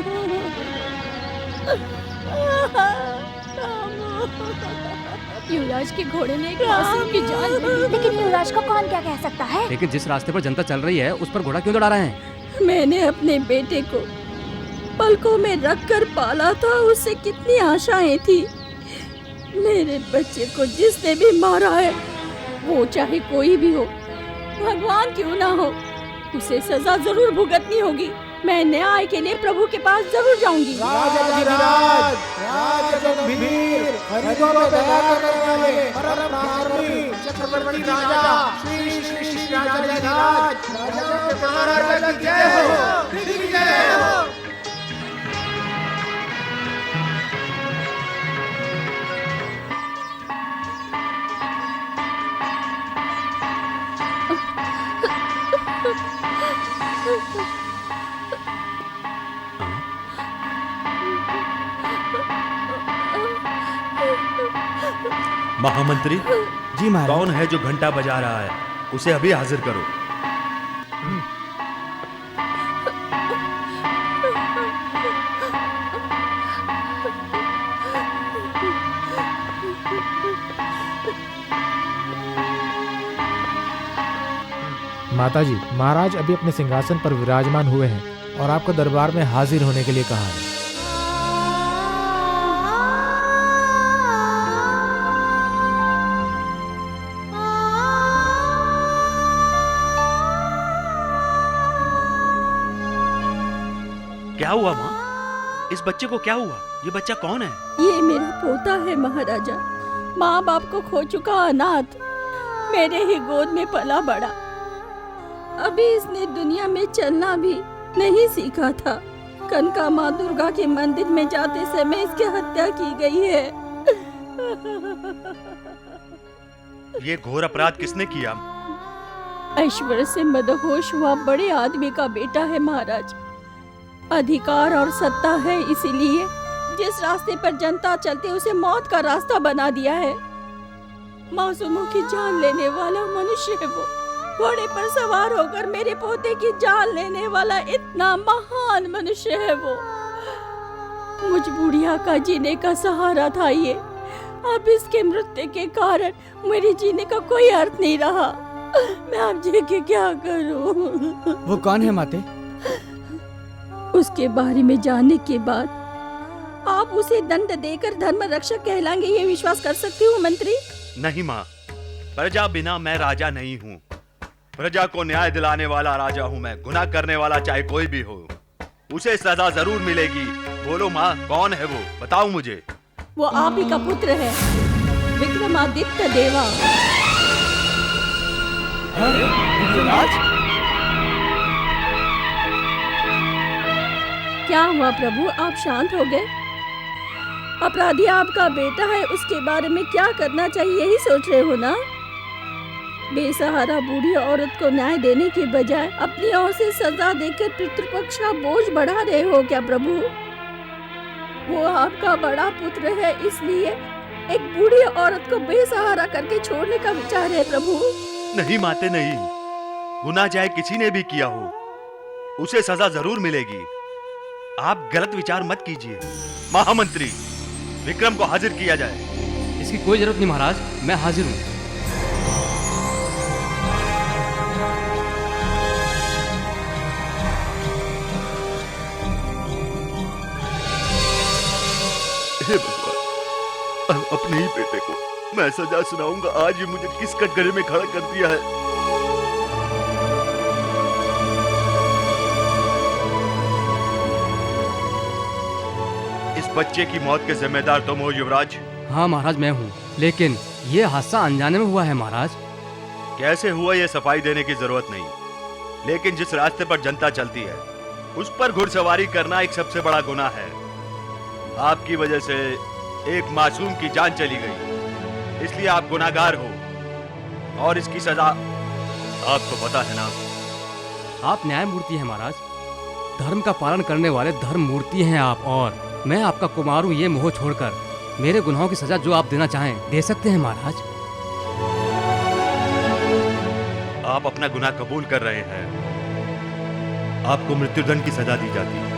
युवराज के घोड़े ने एक मासूम की जान ली। लेकिन युवराज को कौन क्या कह सकता है? लेकिन जिस रास्ते पर जनता चल रही है उस पर घोड़ा क्यों दौड़ा रहे हैं? मैंने अपने बेटे को पलकों में रखकर पाला था, उससे कितनी आशाएं थी। मेरे बच्चे को जिसने भी मारा है, वो चाहे कोई भी हो, भगवान क्यों ना हो, उसे सजा जरूर भुगतनी होगी। मैं न्याय के लिए प्रभु के पास जरूर जाऊंगी। चक्रवर्ती राजा श्री श्री श्री राज महामंत्री जी महाराज। कौन है जो घंटा बजा रहा है? उसे अभी हाजिर करो। माताजी, महाराज अभी अपने सिंहासन पर विराजमान हुए हैं और आपको दरबार में हाजिर होने के लिए कहा है। क्या हुआ माँ? इस बच्चे को क्या हुआ? ये बच्चा कौन है? ये मेरा पोता है महाराजा, माँ बाप को खो चुका अनाथ, मेरे ही गोद में पला बड़ा। अभी इसने दुनिया में चलना भी नहीं सीखा था। कनका माँ दुर्गा के मंदिर में जाते समय इसकी हत्या की गई है। ये घोर अपराध किसने किया? ऐश्वर्य से मदहोश हुआ बड़े आदमी का बेटा है महाराज। अधिकार और सत्ता है, इसीलिए जिस रास्ते पर जनता चलती उसे मौत का रास्ता बना दिया है। मासूमों की जान लेने वाला मनुष्य है वो। घोड़े पर सवार होकर मेरे पोते की जान लेने वाला इतना महान मनुष्य है वो। मुझ बुढ़िया का जीने का सहारा था ये। अब इसके मृत्यु के कारण मेरे जीने का कोई अर्थ नहीं रहा। मैं अब जी के क्या करूं? वो कौन है माते? उसके बारे में जानने के बाद आप उसे दंड देकर धर्म रक्षक कहलाएंगे, ये विश्वास कर सकती हूँ मंत्री? नहीं माँ, प्रजा बिना मैं राजा नहीं हूँ। प्रजा को न्याय दिलाने वाला राजा हूँ मैं। गुनाह करने वाला चाहे कोई भी हो, उसे सजा जरूर मिलेगी। बोलो माँ, कौन है वो? बताओ मुझे। वो आप ही का पुत्र है, विक्रमादित्य देवा। क्या हुआ प्रभु, आप शांत हो गए? अपराधी आपका बेटा है, उसके बारे में क्या करना चाहिए यही सोच रहे हो ना? बेसहारा बूढ़ी औरत को न्याय देने के बजाय अपनी ओर से सजा देकर पितृपक्ष का बोझ बढ़ा रहे हो क्या प्रभु? वो आपका बड़ा पुत्र है, इसलिए एक बूढ़ी औरत को बेसहारा करके छोड़ने का विचार है प्रभु? नहीं माते, नहीं। गुनाह चाहे किसी ने भी किया हो, उसे सजा जरूर मिलेगी। आप गलत विचार मत कीजिए। महामंत्री, विक्रम को हाजिर किया जाए। इसकी कोई जरूरत नहीं महाराज, मैं हाजिर हूँ। हे भगवान, अपने ही बेटे को मैं सजा सुनाऊंगा। आज ये मुझे किस कटघरे में खड़ा कर दिया है। इस बच्चे की मौत के जिम्मेदार तुम हो युवराज? हाँ महाराज, मैं हूँ, लेकिन ये हादसा अनजाने में हुआ है महाराज। कैसे हुआ ये सफाई देने की जरूरत नहीं, लेकिन जिस रास्ते पर जनता चलती है उस पर घुड़सवारी करना एक सबसे बड़ा गुनाह है। आपकी वजह से एक मासूम की जान चली गई, इसलिए आप गुनाहगार हो और इसकी सजा आपको पता है ना। आप न्यायमूर्ति हैं महाराज, धर्म का पालन करने वाले धर्म मूर्ति हैं आप, और मैं आपका कुमार हूँ। ये मोह छोड़कर मेरे गुनाहों की सजा जो आप देना चाहें दे सकते हैं महाराज। आप अपना गुनाह कबूल कर रहे हैं, आपको मृत्युदंड की सजा दी जाती है।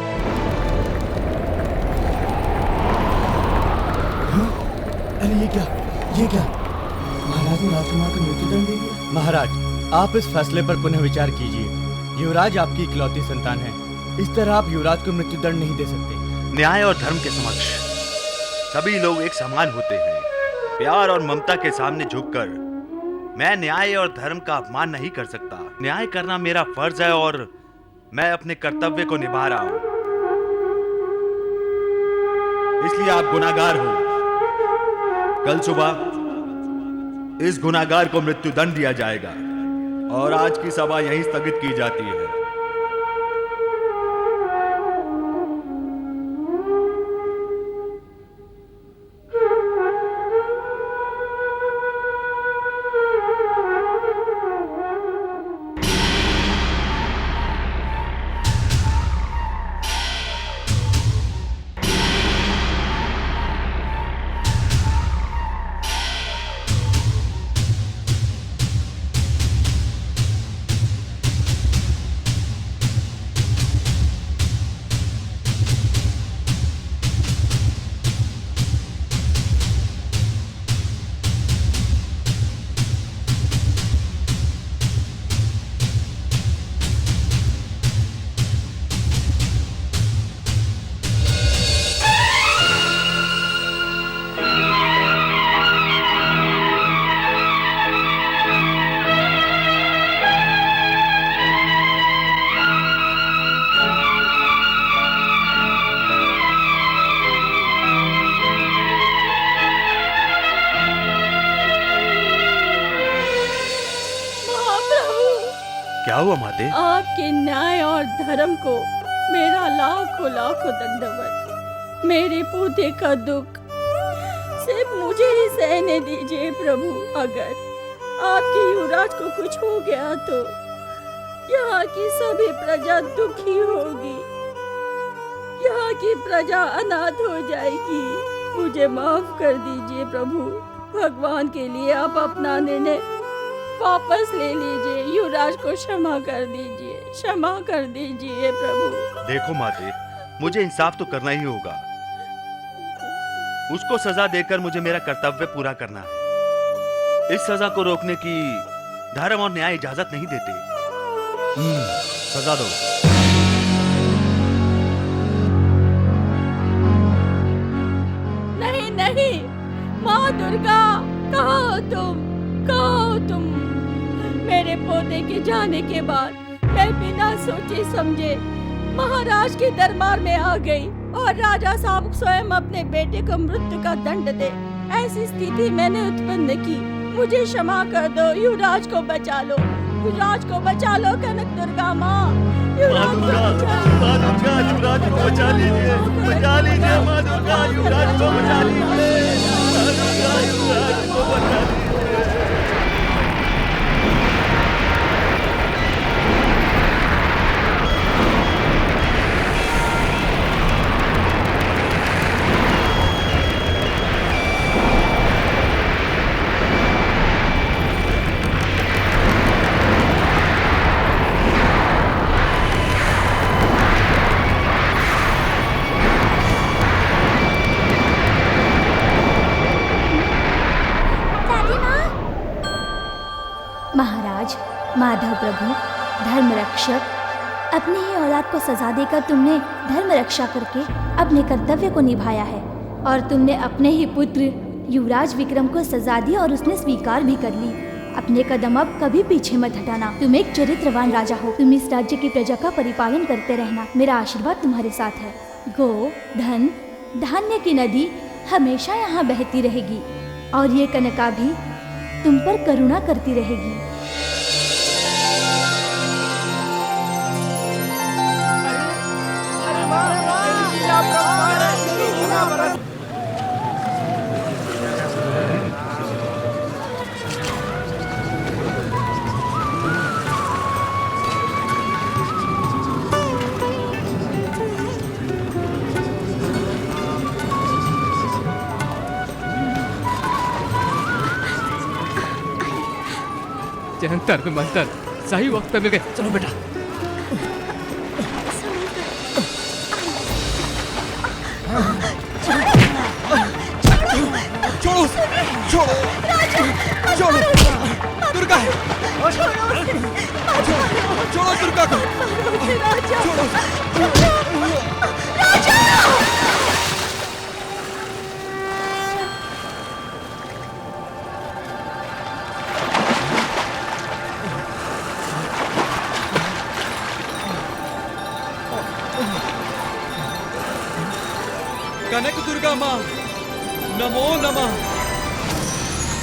अरे ये क्या? महाराज ने राजकुमार को मृत्युदंड दे दिया। महाराज, आप इस फैसले पर पुनः विचार कीजिए। युवराज आपकी इकलौती संतान है, इस तरह आप युवराज को मृत्युदंड नहीं दे सकते। न्याय और धर्म के समक्ष सभी लोग एक समान होते हैं। प्यार और ममता के सामने झुककर मैं न्याय और धर्म का अपमान नहीं कर सकता। न्याय करना मेरा फर्ज है और मैं अपने कर्तव्य को निभा रहा हूं, इसलिए आप गुनाहगार हो। कल सुबह इस गुनाहगार को मृत्युदंड दिया जाएगा और आज की सभा यहीं स्थगित की जाती है। हुआ माते? आपके न्याय और धर्म को मेरा लाखों लाखों दंडवत। मेरे पोते का दुख सिर्फ मुझे ही सहने दीजिए प्रभु। अगर आपके युवराज को कुछ हो गया तो यहाँ की सभी प्रजा दुखी होगी, यहाँ की प्रजा अनाथ हो जाएगी। मुझे माफ कर दीजिए प्रभु। भगवान के लिए आप अपना निर्णय वापस ले लीजिए। युवराज को क्षमा कर दीजिए, क्षमा कर दीजिए प्रभु। देखो माते, मुझे इंसाफ तो करना ही होगा। उसको सजा देकर मुझे मेरा कर्तव्य पूरा करना है। इस सजा को रोकने की धर्म और न्याय इजाजत नहीं देते। सजा दो। नहीं नहीं, माँ दुर्गा, कहाँ हो तुम, कहाँ हो तुम? मेरे पोते के जाने के बाद मैं बिना सोचे समझे महाराज के दरबार में आ गई और राजा साहब स्वयं अपने बेटे को मृत्यु का दंड दे, ऐसी स्थिति मैंने उत्पन्न की। मुझे क्षमा कर दो, युवराज को बचा लो, युवराज को बचा लो। कनक दुर्गा माँ, युवराज को बचा लो। माँ दुर्गा, युवराज को बचा लीजिए, बचा लीजिए माँ दुर्गा, युवराज को बचा लीजिए, माँ दुर्गा, युवराज को बचा लीजिए। महाराज, माधव प्रभु, धर्म रक्षक, अपनी ही औलाद को सजा देकर तुमने धर्म रक्षा करके अपने कर्तव्य को निभाया है और तुमने अपने ही पुत्र युवराज विक्रम को सजा दी और उसने स्वीकार भी कर ली। अपने कदम अब कभी पीछे मत हटाना। तुम एक चरित्रवान राजा हो। तुम इस राज्य की प्रजा का परिपालन करते रहना। मेरा आशीर्वाद तुम्हारे साथ है। गो, धन, धान्य की नदी हमेशा यहाँ बहती रहेगी और ये कनका भी तुम पर करुणा करती रहेगी। जंतर में मंतर सही वक्त पे मिल गए। चलो बेटा। छोड़ो, छोड़ो, छोड़ो, दुर्गा, छोड़ो दुर्गा को, कनक दुर्गा माँ, नमो नमः।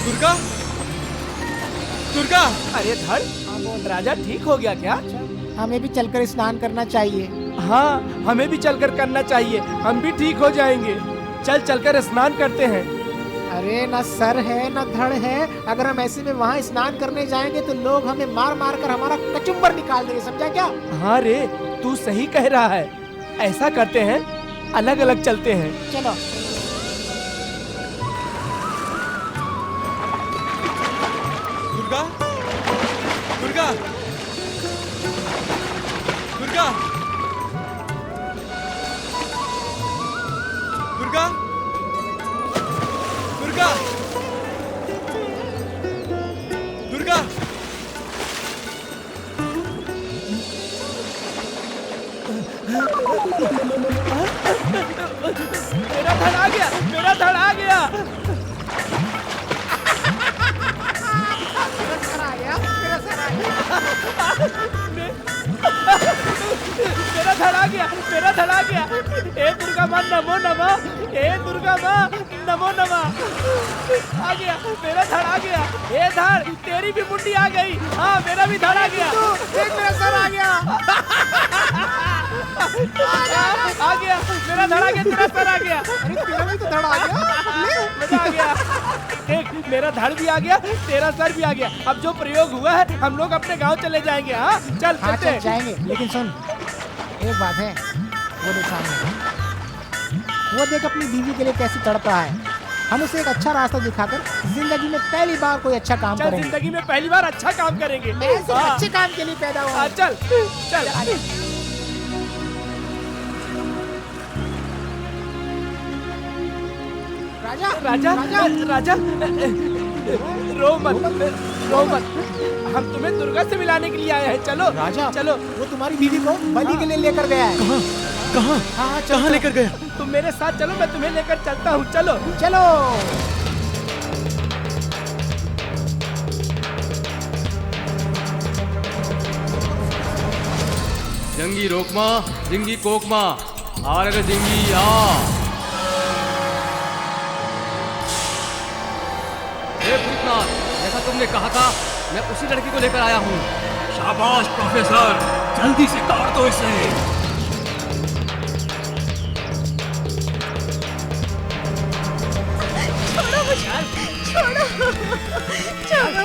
दुर्गा, दुर्गा। अरे धड़, राजा ठीक हो गया क्या? हमें भी चलकर स्नान करना चाहिए। हाँ, हमें भी चलकर करना चाहिए। हम भी ठीक हो जाएंगे। चल चलकर स्नान करते हैं। अरे न सर है न धड़ है। अगर हम ऐसे में वहाँ स्नान करने जाएंगे तो लोग हमें मार मार कर हमारा कचुम्बर निकाल देंगे, समझा क्या? हाँ रे, तू सही कह रहा है। ऐसा करते हैं, अलग अलग चलते हैं। चलो। दुर्गा, दुर्गा, दुर्गा, दुर्गा, दुर्गा, दुर्गा। मेरा धड़ आ गया, मेरा धड़ आ गया। मेरा धड़ आ गया, मेरा धड़ आ गया। ए दुर्गा माँ नमो नमः, हे दुर्गा माँ नमो नमः। आ गया, मेरा धड़ आ गया। हे धड़, तेरी भी मुंडी आ गई। हाँ, मेरा भी धड़ आ गया। देख मेरा सर आ गया। आ गया, मेरा धड़ आ गया, तेरा सर आ गया। अरे तेरा भी तो धड़ आ गया। मजा आ गया। देख, मेरा धड़ भी आ गया, तेरा सर भी आ गया। अब जो प्रयोग हुआ है, हम लोग अपने गांव चले जाएंगे। हाँ, चल चलते हैं। जाएंगे, लेकिन सुन, एक बात है, वो देख सामने, वो देख अपनी बीवी के लिए कैसे तड़प रहा है। हम उसे एक अच्छा रास्ता दिखाकर जिंदगी में पहली बार कोई अच्छा काम करेंगे। जिंदगी में पहली बार अच्छा काम करेंगे। मैं सिर्फ अच्छे काम के लिए पैदा हुआ। चल चल। राजा राजा राजा, रो मत, रो मत। हम तुम्हें दुर्गा से मिलाने के लिए आए हैं। चलो राजा, चलो। वो तुम्हारी बीवी को बलि के लिए लेकर गया है। कहाँ कहाँ हाँ, कहाँ लेकर गया? तुम मेरे साथ चलो, मैं तुम्हें लेकर चलता हूँ। चलो चलो। जंगी रोकमा, जिंगी कोकमा, आ रे जिंगी आ। हे भूतनाथ, जैसा तुमने कहा था, मैं उसी लड़की को लेकर आया हूँ। शाबाश प्रोफेसर, जल्दी से काट दो इसे। छोड़ो मुझे, छोड़ो, छोड़ो।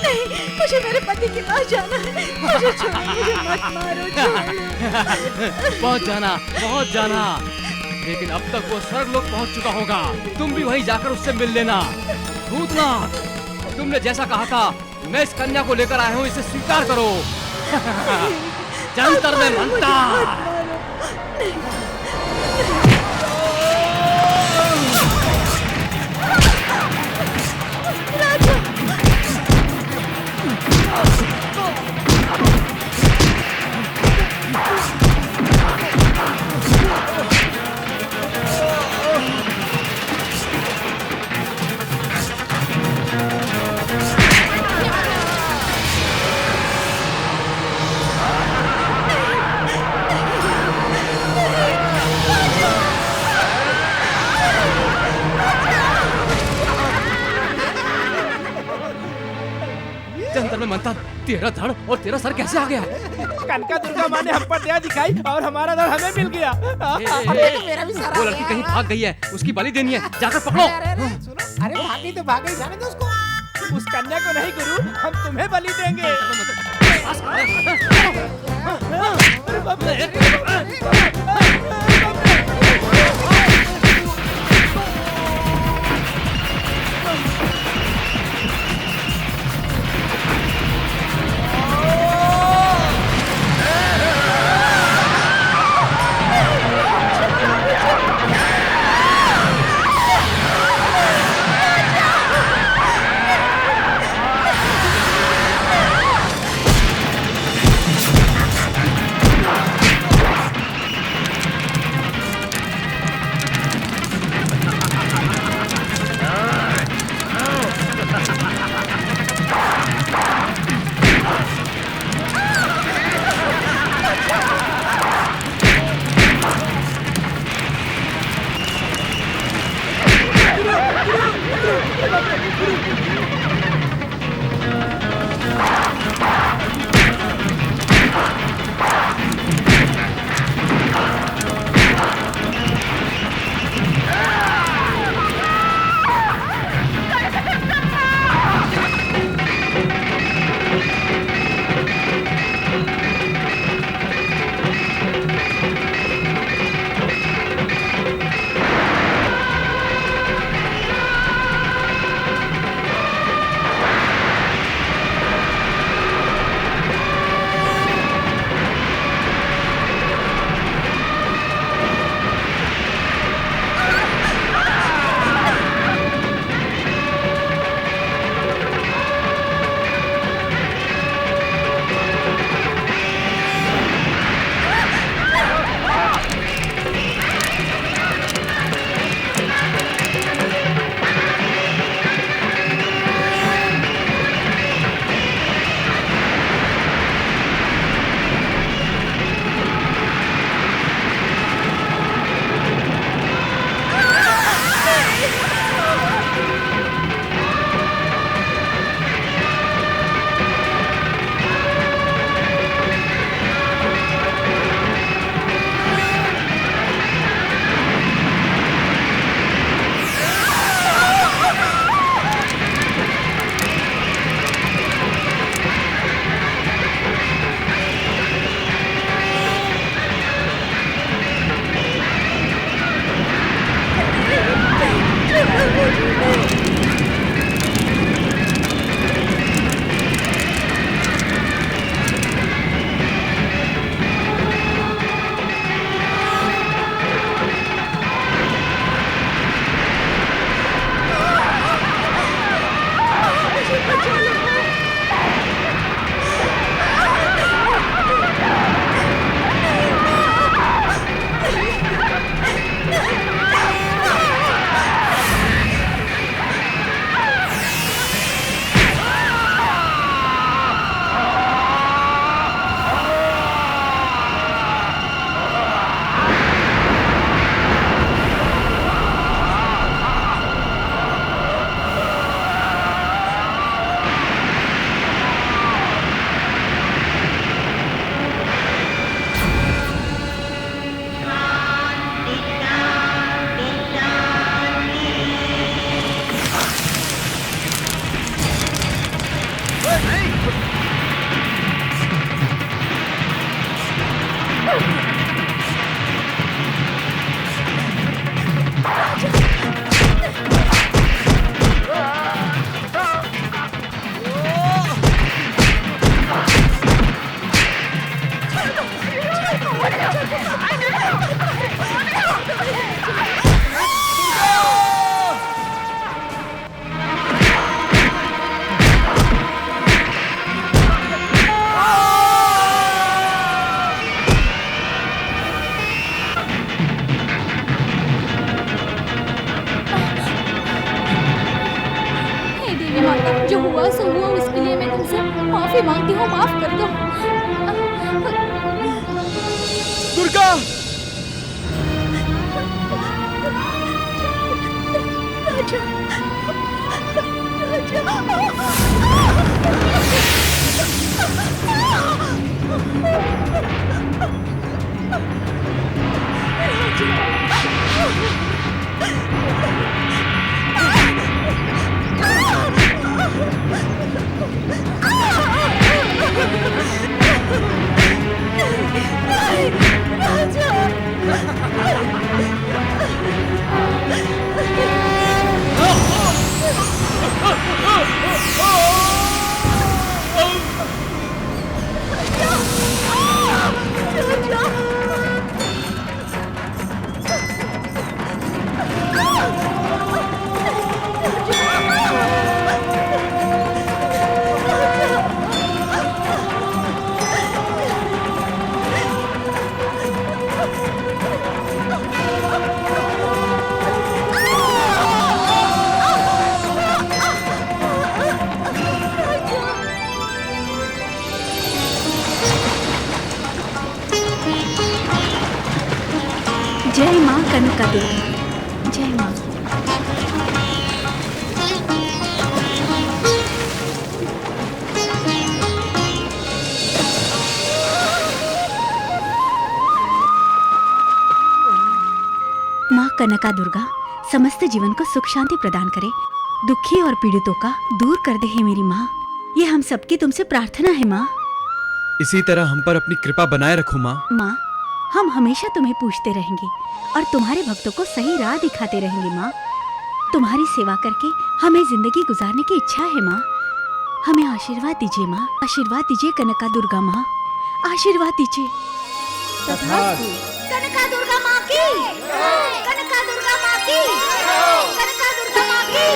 नहीं, मुझे मेरे पति के पास जाना है। मुझे छोड़ो, मुझे मत मारो, छोड़ो। पहुँच जाना, पहुँच जाना। लेकिन अब तक वो स्वर्गलोक पहुँच चुका होगा। तुम भी वहीं जाकर उससे मिल लेना। भूतनाथ, तुमने जैसा कहा था, मैं इस कन्या को लेकर आया हूँ, इसे स्वीकार करो। जंतर में मंतर। जंतर में मंतर, तेरा धड़ और तेरा सर कैसे आ गया? कनका दुर्गा माँ ने हम पर दया दिखाई और हमारा धड़ हमें मिल गया। मेरा भी सारा वो लड़की कहीं भाग गई है, उसकी बलि देनी है, जाकर पकड़ो। अरे भागी तो भागी, जाने दो उसको। उस कन्या को नहीं गुरु, हम तुम्हें बलि देंगे। अरे बाप रे। जय माँ कनका देवी, जय माँ। माँ कनका दुर्गा समस्त जीवन को सुख शांति प्रदान करे, दुखी और पीड़ितों का दूर कर दे हे मेरी माँ। ये हम सबकी तुमसे प्रार्थना है माँ। इसी तरह हम पर अपनी कृपा बनाए रखो माँ। माँ, हम हमेशा तुम्हें पूछते रहेंगे और तुम्हारे भक्तों को सही राह दिखाते रहेंगे माँ। तुम्हारी सेवा करके हमें जिंदगी गुजारने की इच्छा है माँ। हमें आशीर्वाद दीजिए माँ, आशीर्वाद दीजिए कनका दुर्गा माँ, आशीर्वाद दीजिए। कनका दुर्गा माँ की, कनका दुर्गा माँ की, कनका दुर्गा माँ की।